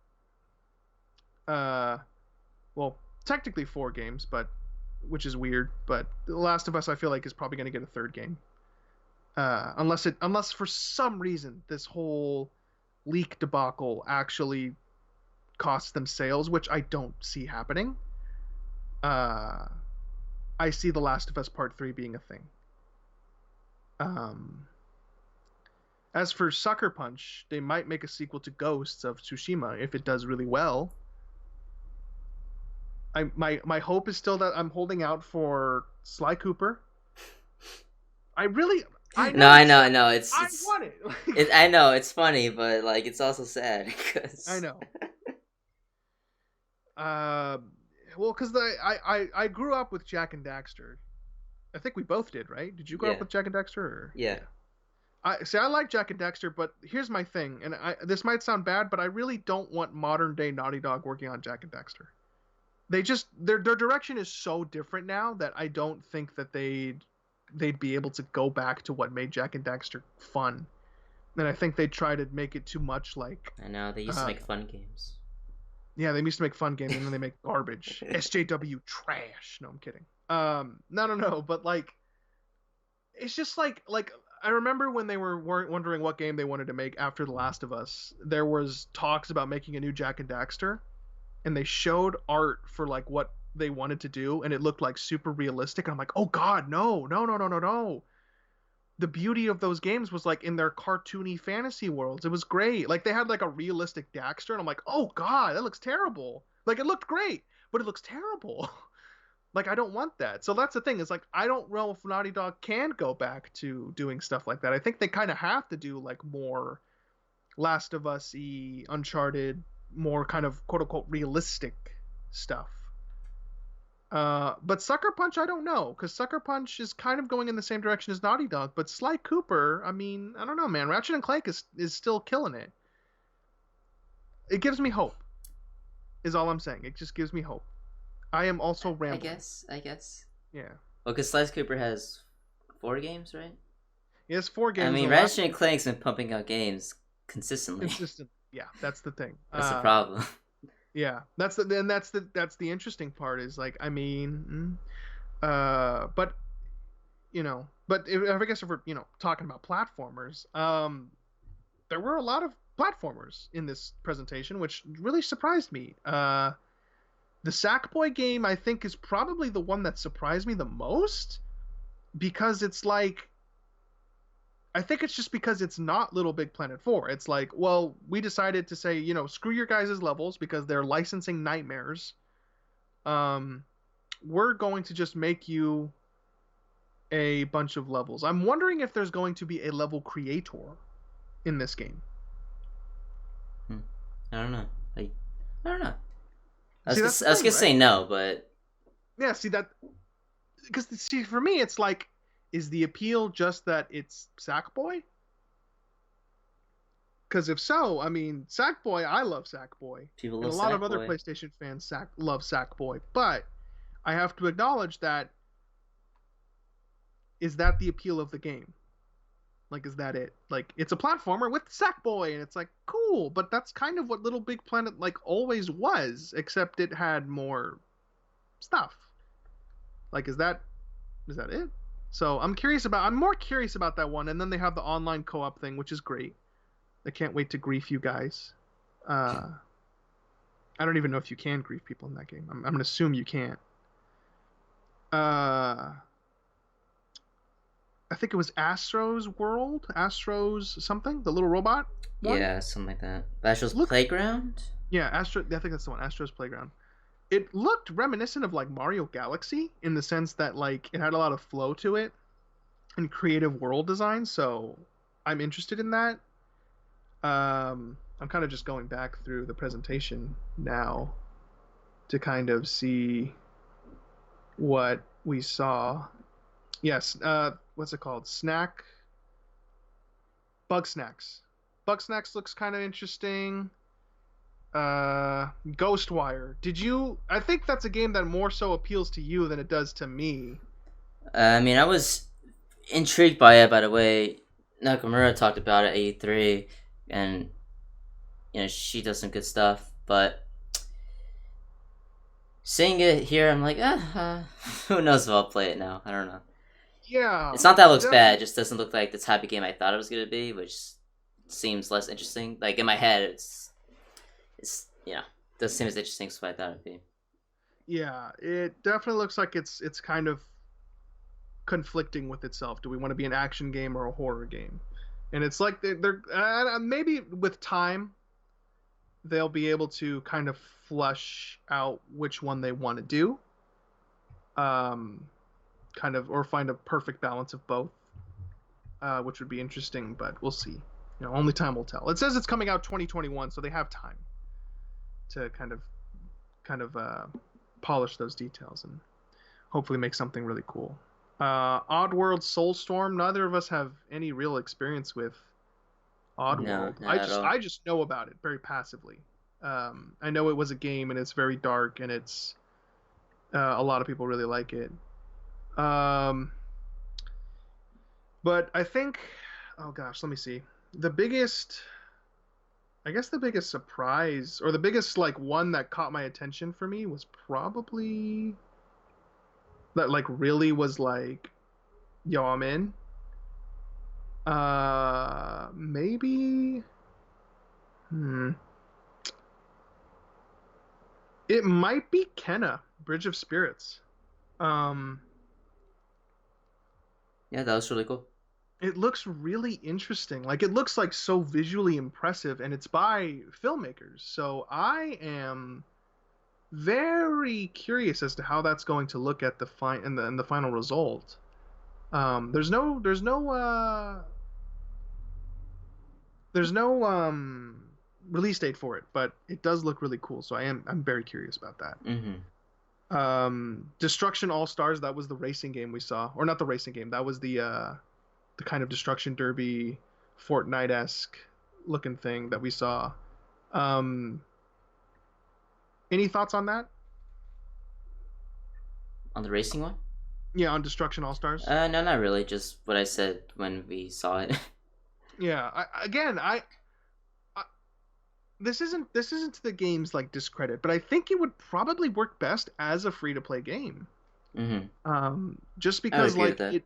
well, technically 4 games, which is weird. But The Last of Us, I feel like, is probably going to get a 3rd game, unless for some reason this whole leak debacle actually costs them sales, which I don't see happening. I see The Last of Us Part 3 being a thing. As for Sucker Punch, they might make a sequel to Ghosts of Tsushima if it does really well. My hope is still that I'm holding out for Sly Cooper. I know. It's I want it. I know it's funny, but like it's also sad. I know. Well, because I grew up with Jak and Daxter. I think we both did, right? Did you grow up with Jak and Daxter? Or? Yeah. I like Jak and Daxter, but here's my thing, and this might sound bad, but I really don't want modern day Naughty Dog working on Jak and Daxter. They just their direction is so different now that I don't think that they'd be able to go back to what made Jak and Daxter fun. And I think they try to make it too much like. I know they used to make fun games. Yeah, they used to make fun games, and then they make garbage. SJW trash. No, I'm kidding. No, but like, it's just like I remember when they were wondering what game they wanted to make after The Last of Us. There was talks about making a new Jak and Daxter, and they showed art for like what they wanted to do, and it looked like super realistic. And I'm like, oh god, no. The beauty of those games was like in their cartoony fantasy worlds. It was great. Like they had like a realistic Daxter, and I'm like, oh god, that looks terrible. Like it looked great, but it looks terrible. Like I don't want that. So that's the thing, is like I don't know if Naughty Dog can go back to doing stuff like that. I think they kind of have to do like more Last of Us-y, Uncharted, more kind of quote unquote realistic stuff. But Sucker Punch, I don't know, because Sucker Punch is kind of going in the same direction as Naughty Dog. But Sly Cooper, I mean, I don't know, man. Ratchet and Clank is still killing it. It gives me hope. Is all I'm saying. It just gives me hope. I am also rambling. I guess. Yeah. Well, because Sly Cooper has 4 games, right? He has 4 games. I mean, Ratchet and Clank's been pumping out games consistently. Yeah, that's the thing. That's the problem. Yeah, that's the interesting part is like, I mean, but I guess if we're talking about platformers, there were a lot of platformers in this presentation, which really surprised me. The Sackboy game, I think, is probably the one that surprised me the most, because it's like, I think it's just because it's not Little Big Planet 4. It's like, well, we decided to say, screw your guys' levels because they're licensing nightmares. We're going to just make you a bunch of levels. I'm wondering if there's going to be a level creator in this game. I don't know. I don't know. I See, was gonna say no, but yeah, because for me, it's like, is the appeal just that it's Sackboy? Because if so, I mean, Sackboy, I love Sackboy. People love Sackboy. A lot of other PlayStation fans love Sackboy, but I have to acknowledge that, is that the appeal of the game? Like, is that it? Like, it's a platformer with Sackboy, and it's like, cool, but that's kind of what Little Big Planet, like, always was, except it had more stuff. Like, is that it? So I'm more curious about that one, and then they have the online co-op thing, which is great. I can't wait to grief you guys. I don't even know if you can grief people in that game. I'm gonna assume you can't. I think it was Astro's World, Astro's something, the little robot one? Yeah, something like that. Astro's Playground? Yeah, I think that's the one, Astro's Playground. It looked reminiscent of like Mario Galaxy in the sense that like it had a lot of flow to it and creative world design, so I'm interested in that. I'm kind of just going back through the presentation now to kind of see what we saw. Yes, what's it called? Bug Snacks. Bug Snacks looks kind of interesting. Ghostwire. I think that's a game that more so appeals to you than it does to me. I mean, I was intrigued by it by the way Nakamura talked about it at E3, and she does some good stuff, but seeing it here, I'm like, who knows if I'll play it now. I don't know. Yeah. It's not that it looks bad, it just doesn't look like the type of game I thought it was going to be, which seems less interesting. Like, in my head, it's doesn't seem as interesting as what I thought it'd be. Yeah, it definitely looks like it's kind of conflicting with itself. Do we want to be an action game or a horror game? And it's like they're maybe with time they'll be able to kind of flush out which one they want to do, or find a perfect balance of both, which would be interesting, but we'll see. Only time will tell. It says it's coming out 2021, so they have time to kind of polish those details and hopefully make something really cool. Oddworld Soulstorm. Neither of us have any real experience with Oddworld. No, I just know about it very passively. I know it was a game and it's very dark and it's a lot of people really like it. But I think, oh gosh, let me see. The biggest surprise, or the biggest one that caught my attention for me, was probably that really was yo, I'm in. Maybe. It might be Kenna, Bridge of Spirits. Yeah, that was really cool. It looks really interesting. It looks so visually impressive, and it's by filmmakers. So I am very curious as to how that's going to look at the final result. There's no release date for it, but it does look really cool. So I'm very curious about that. Mm-hmm. Destruction All Stars, that was the racing game we saw, or not the racing game. That was the kind of Destruction Derby, Fortnite-esque looking thing that we saw. Any thoughts on that? On the racing one? Yeah, on Destruction All Stars. No, not really. Just what I said when we saw it. Yeah. This isn't to the game's like discredit, but I think it would probably work best as a free to play game. Mm-hmm. Just because like it,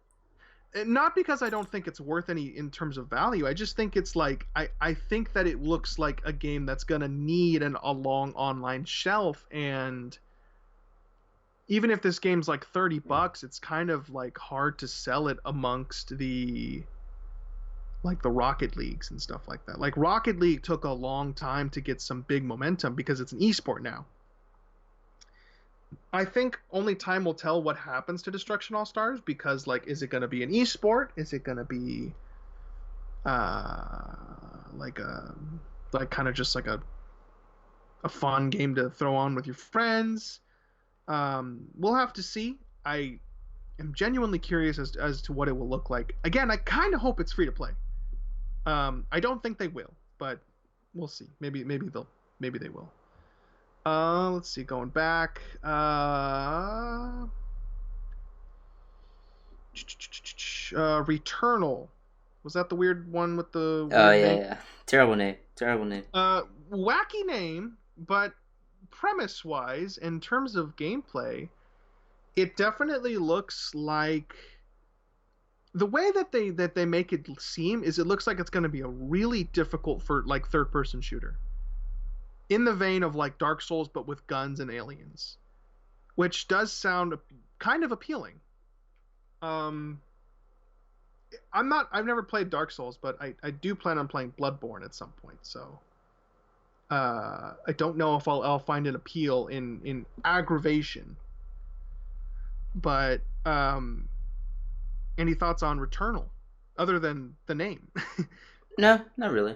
not because I don't think it's worth any in terms of value. I just think it's like I think that it looks like a game that's gonna need a long online shelf, and even if this game's like $30, it's kind of like hard to sell it amongst the Rocket Leagues and stuff like that. Like Rocket League took a long time to get some big momentum because it's an esport now. I think only time will tell what happens to Destruction All Stars, because like, is it going to be an esport? Is it going to be like kind of just like a fun game to throw on with your friends? We'll have to see. I am genuinely curious as to what it will look like. Again, I kind of hope it's free to play. I don't think they will, but we'll see. Maybe they will. Let's see. Going back. Returnal. Was that the weird one with the? Oh yeah. Terrible name. Wacky name, but premise-wise, in terms of gameplay, it definitely looks like. The way that they make it seem is it looks like it's going to be a really difficult for like third-person shooter, in the vein of like Dark Souls but with guns and aliens, which does sound kind of appealing. I've never played Dark Souls, but I do plan on playing Bloodborne at some point, so I don't know if I'll find an appeal in aggravation, but any thoughts on Returnal, other than the name? No, not really.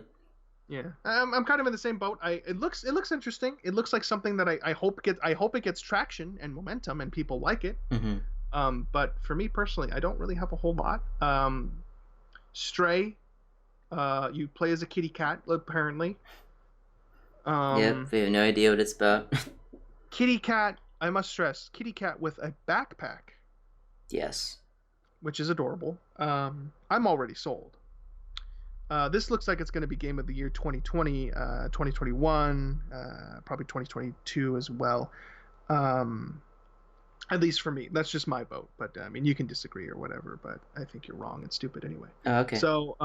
Yeah, I'm kind of in the same boat. It looks interesting. It looks like something that I hope it gets traction and momentum and people like it. Mm-hmm. But for me personally, I don't really have a whole lot. Stray, you play as a kitty cat apparently. Yep, we have no idea what it's about. Kitty cat, I must stress, kitty cat with a backpack. Yes. Which is adorable. I'm already sold. This looks like it's going to be Game of the Year 2020, 2021, probably 2022 as well. At least for me. That's just my vote. But, I mean, you can disagree or whatever, but I think you're wrong and stupid anyway. Oh, okay. So,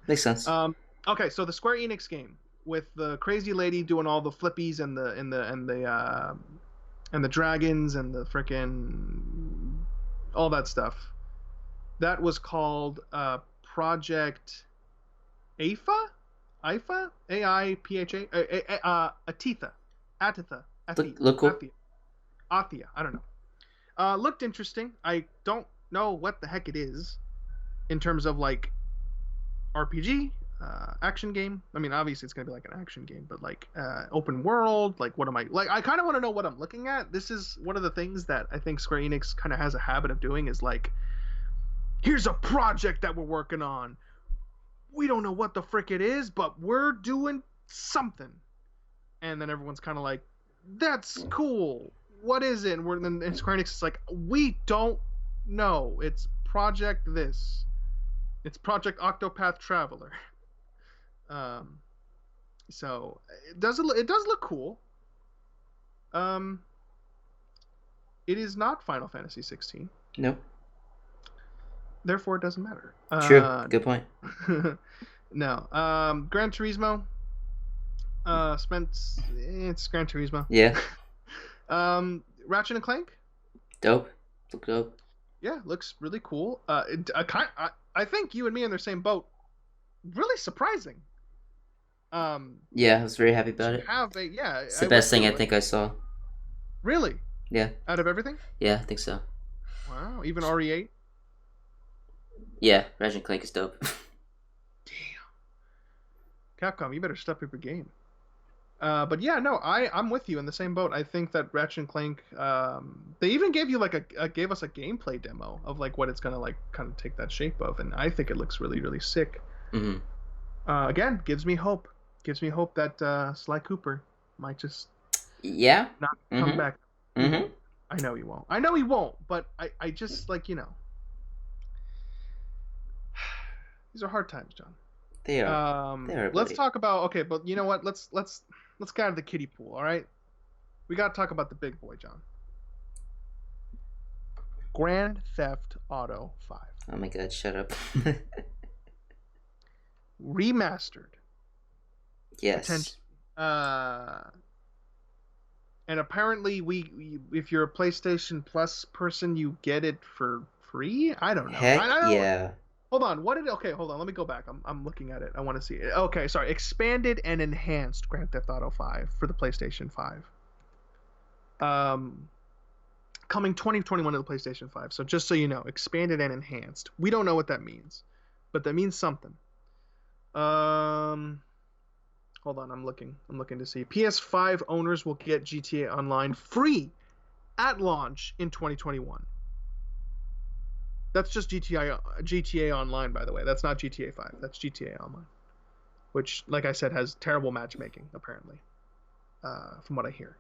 makes sense. Okay, so the Square Enix game with the crazy lady doing all the flippies and the dragons and the frickin' all that stuff. That was called Project AIPHA? AIPHA? A-I-P-H-A? Atitha. Look cool. Athia. I don't know. Looked interesting. I don't know what the heck it is in terms of like RPG, action game. I mean, obviously it's going to be like an action game, but like open world, like what am I... Like, I kind of want to know what I'm looking at. This is one of the things that I think Square Enix kind of has a habit of doing, is like, here's a project that we're working on. We don't know what the frick it is, but we're doing something. And then everyone's kind of like, that's cool. What is it? And Square Enix is like, we don't know. It's Project this. It's Project Octopath Traveler. So it does look cool. It is not Final Fantasy 16. Nope. Therefore, it doesn't matter. True. Good point. No. Gran Turismo. It's Gran Turismo. Yeah. Ratchet and Clank. Dope. Look dope. Yeah, looks really cool. I think you and me are in the same boat. Really surprising. Yeah, I was very happy about it. It's the best thing I think I saw. Really? Yeah. Out of everything? Yeah, I think so. Wow, even RE8? Yeah, Ratchet and Clank is dope. Damn. Capcom, you better step up your game. But yeah, no, I'm with you in the same boat. I think that Ratchet and Clank, they even gave you like gave us a gameplay demo of like what it's gonna like kind of take that shape of, and I think it looks really really sick. Mm-hmm. Again, gives me hope. Gives me hope that Sly Cooper might just Yeah. not come Mm-hmm. back. He Mm-hmm. won't. I know he won't. I know he won't. But I just like these are hard times, John. They are. They are, Let's buddy. talk about okay, but you know what? Let's get out of the kiddie pool. All right, we got to talk about the big boy, John. Grand Theft Auto 5 Oh my god! Shut up. remastered. Yes. And apparently if you're a PlayStation Plus person, you get it for free. I don't know. Heck I don't, yeah. Hold on. Okay, hold on. Let me go back. I'm looking at it. I want to see it. Okay, sorry. Expanded and enhanced Grand Theft Auto 5 for the PlayStation 5. Coming 2021 to the PlayStation 5. So just so you know, expanded and enhanced. We don't know what that means, but that means something. Hold on. I'm looking to see. PS5 owners will get GTA Online free at launch in 2021. That's just GTA Online, by the way. That's not GTA 5. That's GTA Online, which, like I said, has terrible matchmaking, apparently, from what I hear.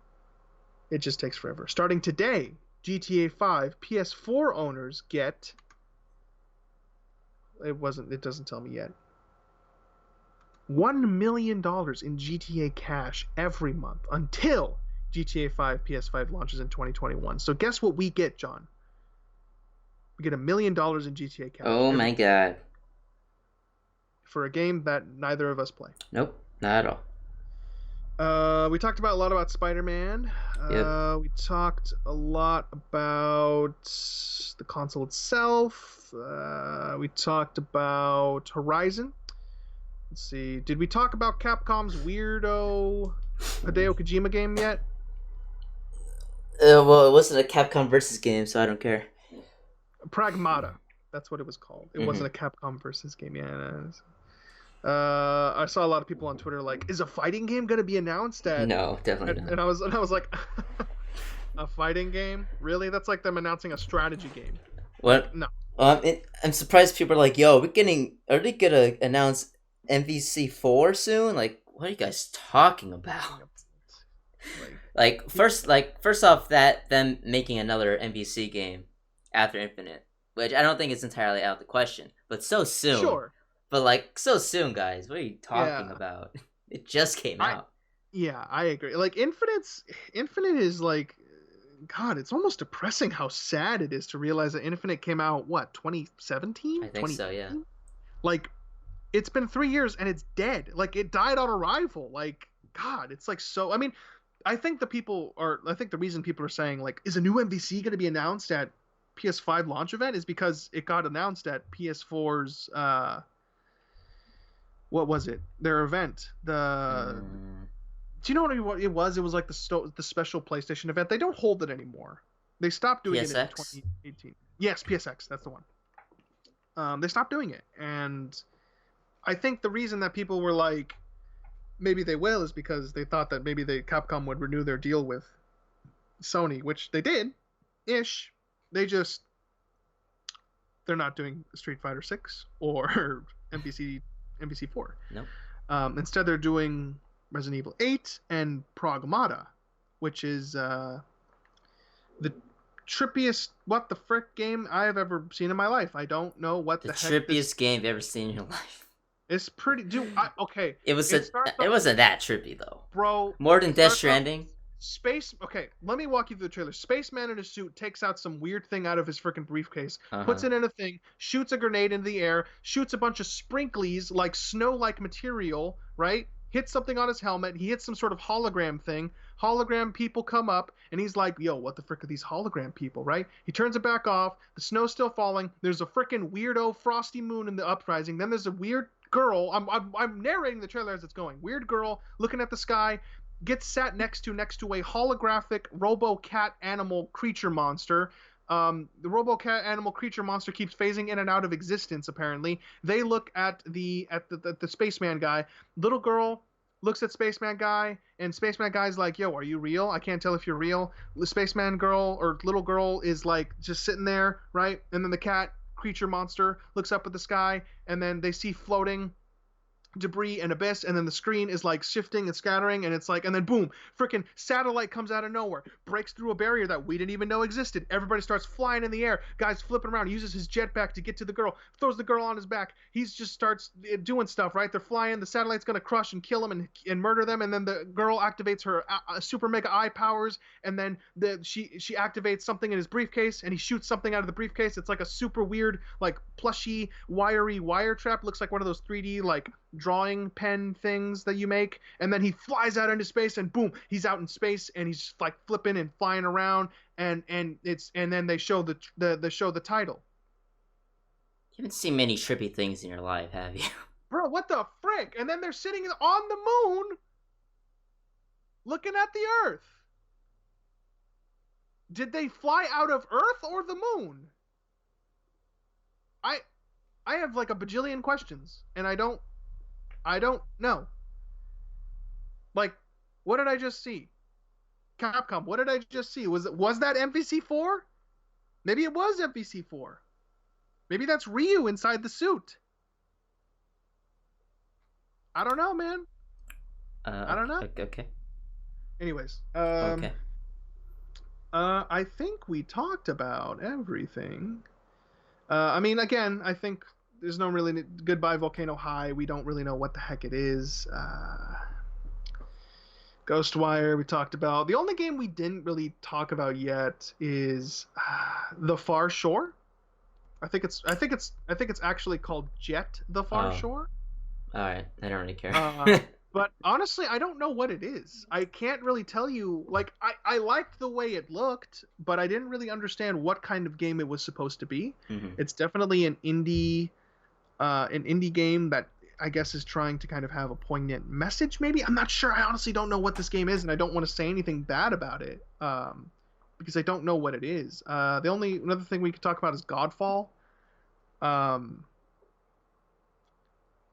It just takes forever. Starting today, GTA 5 PS4 owners get... It doesn't tell me yet. $1 million in GTA cash every month until GTA 5 PS5 launches in 2021. So guess what we get, John? We get $1 million in GTA cash. Oh my god. For a game that neither of us play. Nope, not at all. We talked a lot about Spider-Man. Yep. We talked a lot about the console itself. We talked about Horizon. Let's see. Did we talk about Capcom's weirdo Hideo Kojima game yet? Well, it wasn't a Capcom versus game, so I don't care. Pragmata. That's what it was called. It wasn't a Capcom versus game. Yeah. I saw a lot of people on Twitter like, is a fighting game going to be announced at... No, definitely not. And I was like, a fighting game? Really? That's like them announcing a strategy game. What? No. I'm surprised people are like, yo, are they gonna announce MVC4 soon? Like, what are you guys talking about? First off, that them making another MVC game after Infinite, which I don't think is entirely out of the question, but so soon. Sure. But so soon, guys. What are you talking about? It just came out. Yeah, I agree. Like Infinite is like, God, it's almost depressing how sad it is to realize that Infinite came out 2017? I think so, yeah. Like, it's been 3 years and it's dead. Like, it died on arrival. Like, God, it's like so. I mean, I think the reason people are saying like, is a new MVC going to be announced at PS5 launch event is because it got announced at PS4's what was it? Their event. Do you know what it was? It was like the special PlayStation event. They don't hold it anymore. They stopped doing PSX? it in 2018. Yes, PSX. That's the one. They stopped doing it, and I think the reason that people were like, maybe they will, is because they thought that maybe Capcom would renew their deal with Sony, which they did, ish. They're not doing Street Fighter 6 or MVC4. Nope. Instead, they're doing Resident Evil 8 and Pragmata, which is the trippiest what the frick game I have ever seen in my life. I don't know what the heck trippiest game you've ever seen in your life. It's pretty. Okay. It wasn't that trippy though, bro. More than Death Stranding. Okay, let me walk you through the trailer. Spaceman in a suit takes out some weird thing out of his freaking briefcase, puts it in a thing, shoots a grenade into the air, shoots a bunch of sprinklies like snow-like material, right? Hits something on his helmet. He hits some sort of hologram thing. Hologram people come up, and he's like, yo, what the frick are these hologram people, right? He turns it back off. The snow's still falling. There's a freaking weirdo frosty moon in the uprising. Then there's a weird girl. I'm narrating the trailer as it's going. Weird girl looking at the sky. Gets sat next to a holographic robo-cat animal creature monster. The robo-cat animal creature monster keeps phasing in and out of existence, apparently. They look at the spaceman guy. Little girl looks at Spaceman Guy, and Spaceman Guy's like, yo, are you real? I can't tell if you're real. The Spaceman girl or little girl is like just sitting there, right? And then the cat creature monster looks up at the sky, and then they see floating debris and abyss, and then the screen is like shifting and scattering, and it's like, and then boom, freaking satellite comes out of nowhere, breaks through a barrier that we didn't even know existed. Everybody starts flying in the air. Guy's flipping around, uses his jetpack to get to the girl, throws the girl on his back. He's just starts doing stuff, right? They're flying. The satellite's gonna crush and kill them and murder them, and then the girl activates her super mega eye powers, and then she activates something in his briefcase, and he shoots something out of the briefcase. It's like a super weird, like plushy, wiry wire trap. Looks like one of those 3D like drawing pen things that you make, and then he flies out into space, and boom, he's out in space, and he's like flipping and flying around, and then they show the title. You haven't seen many trippy things in your life, have you? Bro, what the frick? And then they're sitting on the moon looking at the Earth. Did they fly out of Earth or the moon? I have like a bajillion questions, and I don't know. Like, what did I just see? Capcom, what did I just see? Was that MVC4? Maybe it was MVC4. Maybe that's Ryu inside the suit. I don't know, man. I don't know. Okay. Anyways, okay. I think we talked about everything. I mean, again, I think there's no really Goodbye Volcano High. We don't really know what the heck it is. Ghostwire we talked about. The only game we didn't really talk about yet is The Far Shore. I think it's actually called Jet The Far Shore. All right, I don't really care. But honestly, I don't know what it is. I can't really tell you. Like, I liked the way it looked, but I didn't really understand what kind of game it was supposed to be. Mm-hmm. It's definitely an indie game that I guess is trying to kind of have a poignant message. Maybe, I'm not sure. I honestly don't know what this game is, and I don't want to say anything bad about it because I don't know what it is. Another thing we could talk about is Godfall.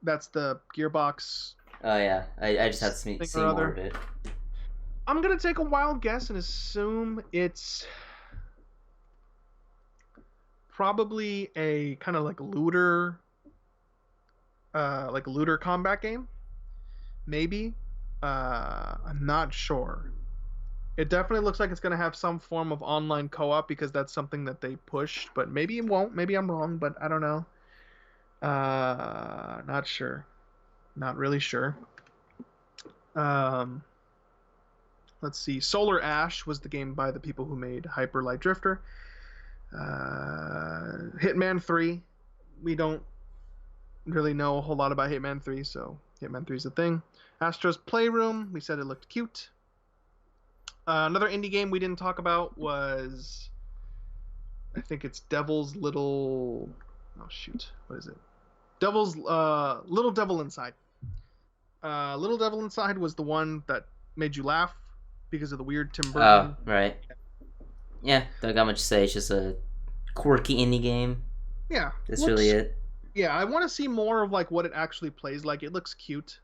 That's the Gearbox. Oh yeah, I just had to see more of it. I'm gonna take a wild guess and assume it's probably a kind of like looter combat game. Maybe. I'm not sure. It definitely looks like it's gonna have some form of online co-op because that's something that they pushed, but maybe it won't. Maybe I'm wrong, but I don't know. Not sure. Not really sure. Let's see. Solar Ash was the game by the people who made Hyper Light Drifter. Hitman 3. We don't really know a whole lot about Hitman 3, so Hitman 3 is a thing. Astro's Playroom. We said it looked cute. Another indie game we didn't talk about was, I think it's Devil's Little... Oh, shoot. What is it? Little Devil Inside. Little Devil Inside was the one that made you laugh because of the weird Tim Burton. Oh, right. Yeah, don't got much to say. It's just a quirky indie game. Yeah. That's really it. Yeah, I want to see more of like what it actually plays like. It looks cute.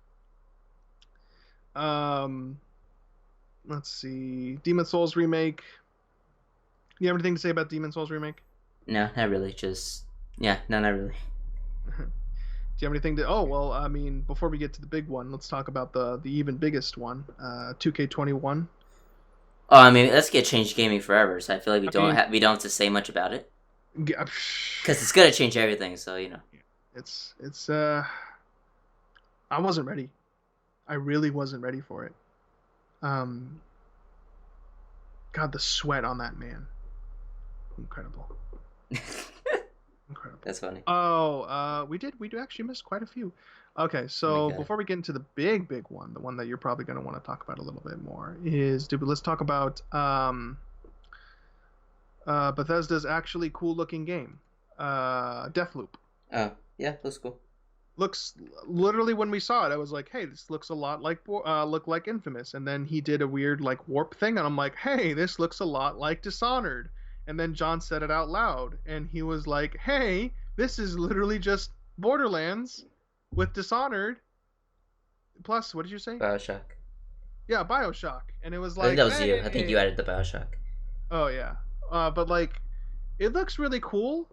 Let's see. Demon's Souls remake. You have anything to say about Demon's Souls remake? No, not really. Not really. Do you have anything to... Oh, well, I mean, before we get to the big one, let's talk about the even biggest one, 2K21. Oh, I mean, let's get changed gaming forever, so I feel like we don't have to say much about it. Because it's gonna change everything, so, you know. It's I wasn't ready. I really wasn't ready for it. God, the sweat on that man. Incredible. Incredible. That's funny. Oh, we do actually miss quite a few. Okay, so before we get into the big one, the one that you're probably going to want to talk about a little bit more let's talk about Bethesda's actually cool looking game, Deathloop. Oh, yeah, looks cool. Looks literally, when we saw it, I was like, hey, this looks a lot like Infamous. And then he did a weird like warp thing, and I'm like, hey, this looks a lot like Dishonored. And then John said it out loud, and he was like, hey, this is literally just Borderlands with Dishonored Plus, what did you say? Bioshock. Yeah, Bioshock, and it was I think like, that was you. I think hey. you added the Bioshock. Oh yeah, but like, it looks really cool.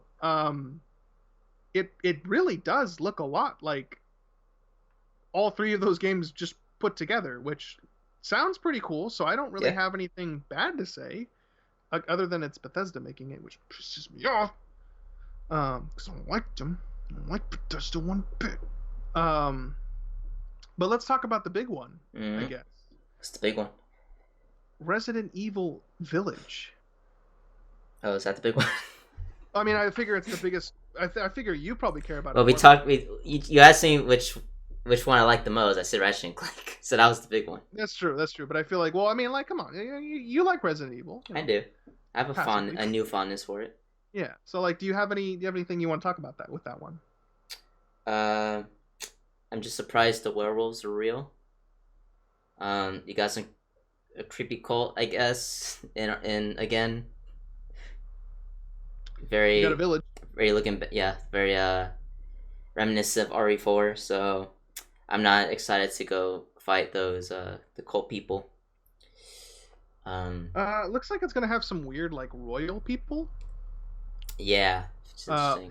It really does look a lot like all three of those games just put together, which sounds pretty cool. So I don't really Yeah. have anything bad to say, other than it's Bethesda making it, which pisses me off. Because I don't like them. I don't like Bethesda one bit. But let's talk about the big one, I guess. What's the big one? Resident Evil Village. Oh, is that the big one? I mean, I figure it's the biggest. I figure you probably care about it. Well, we more. talked. You asked me which one I like the most. I said Ratchet and Clank. So that was the big one. That's true. That's true. But I feel like, well, I mean, like, come on, you like Resident Evil? You know, I do. I have passively. a new fondness for it. Yeah. So, like, do you have anything you want to talk about with that one? I'm just surprised the werewolves are real. You got a creepy cult, I guess. And again, very You got a village. very reminiscent of RE4. So I'm not excited to go fight those the cult people. Looks like it's gonna have some weird like royal people. Yeah, it's interesting.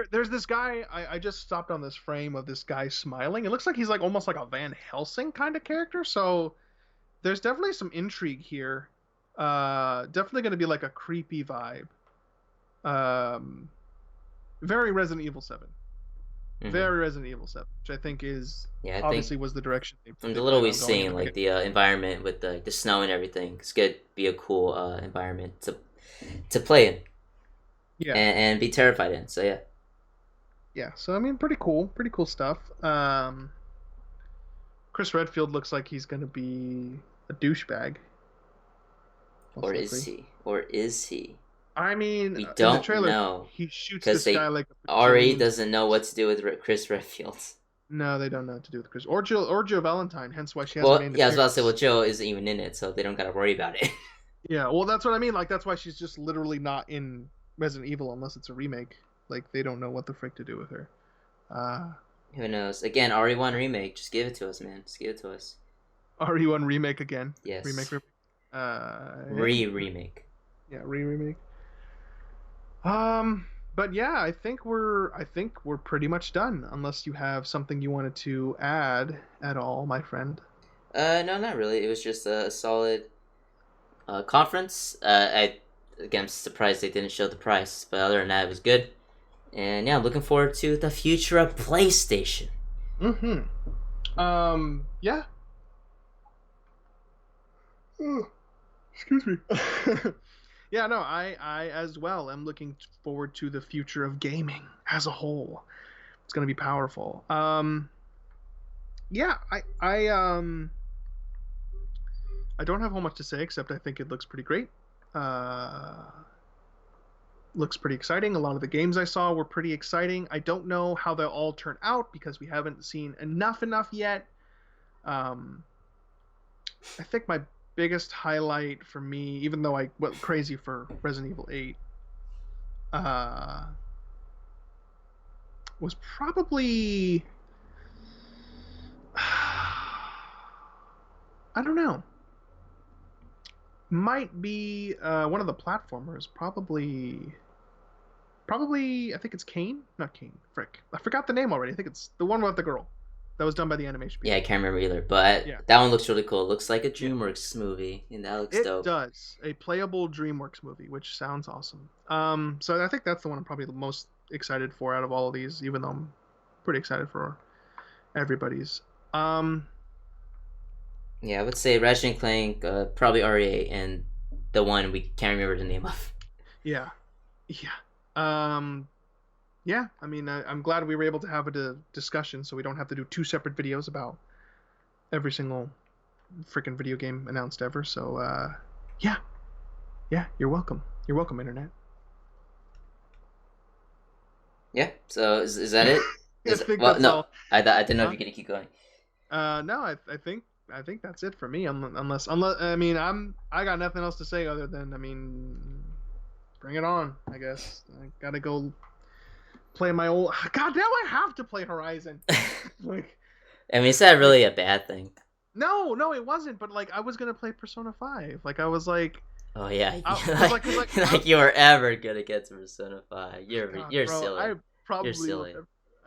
There's this guy. I just stopped on this frame of this guy smiling. It looks like he's like almost like a Van Helsing kind of character. So there's definitely some intrigue here. Definitely gonna be like a creepy vibe. Very Resident Evil 7. Very Resident Evil 7, which I think is obviously was the direction. From the little we've seen, like the environment with the snow and everything, it's gonna be a cool environment to play in. Yeah, and be terrified in. So yeah. Yeah, so I mean, pretty cool stuff. Chris Redfield looks like he's gonna be a douchebag. Or is he? Or is he? I mean, we don't in the trailer, know. He shoots this guy like Ari doesn't know what to do with Chris Redfield. No, they don't know what to do with Chris or Joe Valentine. Hence why she hasn't made. Yeah, I was about to say, well, Joe isn't even in it, so they don't gotta worry about it. Yeah, well, that's what I mean. Like, that's why she's just literally not in Resident Evil unless it's a remake. Like, they don't know what the frick to do with her. Who knows? Again, RE1 remake. Just give it to us, man. Just give it to us. RE1 remake again. Yes. Remake. Remake. Yeah, remake. But yeah, I think we're pretty much done. Unless you have something you wanted to add at all, my friend. No, not really. It was just a solid conference. I'm surprised they didn't show the price, but other than that, it was good. And yeah, I'm looking forward to the future of PlayStation. Yeah. Excuse me. Yeah, no, I as well am looking forward to the future of gaming as a whole. It's gonna be powerful. Yeah, I don't have a whole much to say except I think it looks pretty great. Looks pretty exciting. A lot of the games I saw were pretty exciting. I don't know how they'll all turn out because we haven't seen enough yet. I think my biggest highlight for me, even though I went crazy for Resident Evil 8, was probably I don't know. Might be one of the platformers. Probably I think it's Kane. Not Kane. Frick. I forgot the name already. I think it's the one with the girl. That was done by the animation people. Yeah, I can't remember either, but that one looks really cool. It looks like a DreamWorks movie, and that looks dope. It does. A playable DreamWorks movie, which sounds awesome. So I think that's the one I'm probably the most excited for out of all of these, even though I'm pretty excited for everybody's. Yeah, I would say Ratchet and Clank, probably RE8, and the one we can't remember the name of. Yeah. Yeah, I mean, I'm glad we were able to have a discussion so we don't have to do 2 separate videos about every single freaking video game announced ever. So, yeah, you're welcome. You're welcome, Internet. Yeah, so is that it? I didn't know if you're going to keep going. No, I think that's it for me. Unless I mean, I got nothing else to say other than, I mean, bring it on, I guess. I gotta go play my old. God, now I have to play Horizon. Like, I mean, is that really a bad thing? No, it wasn't. But like, I was gonna play Persona 5. Like, I was like, Oh yeah, like, you were ever gonna get to Persona 5. God, You're bro, silly. I probably You're silly.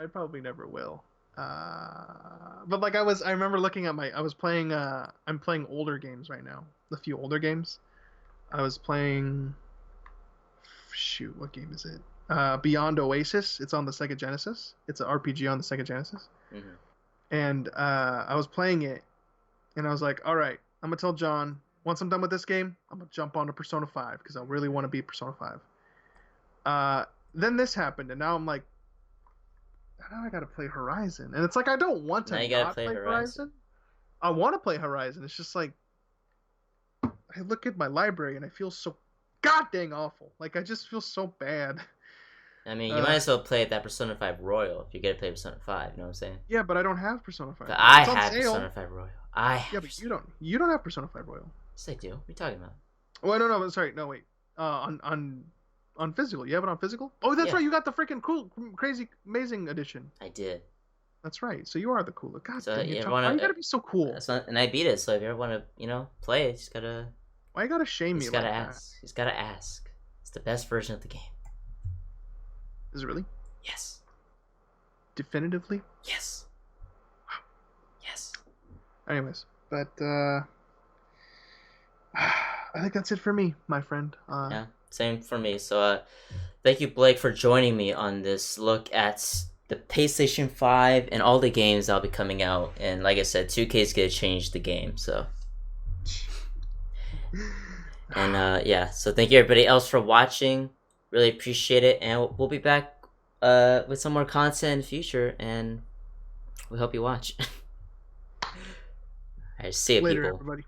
I probably never will. But like, I remember looking at I was playing. I'm playing older games right now. A few older games. I was playing. Shoot, what game is it? Beyond Oasis. It's on the Sega Genesis. It's an RPG on the Sega Genesis. Mm-hmm. And I was playing it, and I was like, all right, I'm gonna tell John once I'm done with this game, I'm gonna jump onto Persona 5 because I really want to beat Persona 5. Then this happened, and now I'm like, now I gotta play Horizon, and it's like I don't want to Now you gotta not play play Horizon. I want to play Horizon. It's just like I look at my library and I feel so god dang awful. Like I just feel so bad. I mean, you might as well play that Persona 5 Royal if you get to play Persona 5. You know what I'm saying? Yeah, but I don't have Persona 5. But I It's on have sale. Persona 5 Royal. I have Yeah, but you don't have Persona 5 Royal. Yes, I do. What are you talking about? Oh no, sorry, no wait. On physical, you have it on physical. Oh, that's Yeah. right. You got the freaking cool, crazy, amazing edition. I did. That's right. So you are the cooler. God So dang it, you John. wanna- Why you gotta be so cool? That's not, and I beat it. So if you ever want to, play it, you just gotta. Why you gotta shame You me just like gotta that? ask. You just gotta ask. It's the best version of the game. Is it really? Yes. Definitively? Yes. Yes. Anyways, but I think that's it for me, my friend. Yeah. Same for me. So, thank you, Blake, for joining me on this look at the PlayStation 5 and all the games that'll be coming out. And like I said, 2K is gonna change the game. So. And yeah, so thank you everybody else for watching. Really appreciate it, and we'll be back with some more content in the future, and we hope you watch. Alright, see you, Later, people. everybody.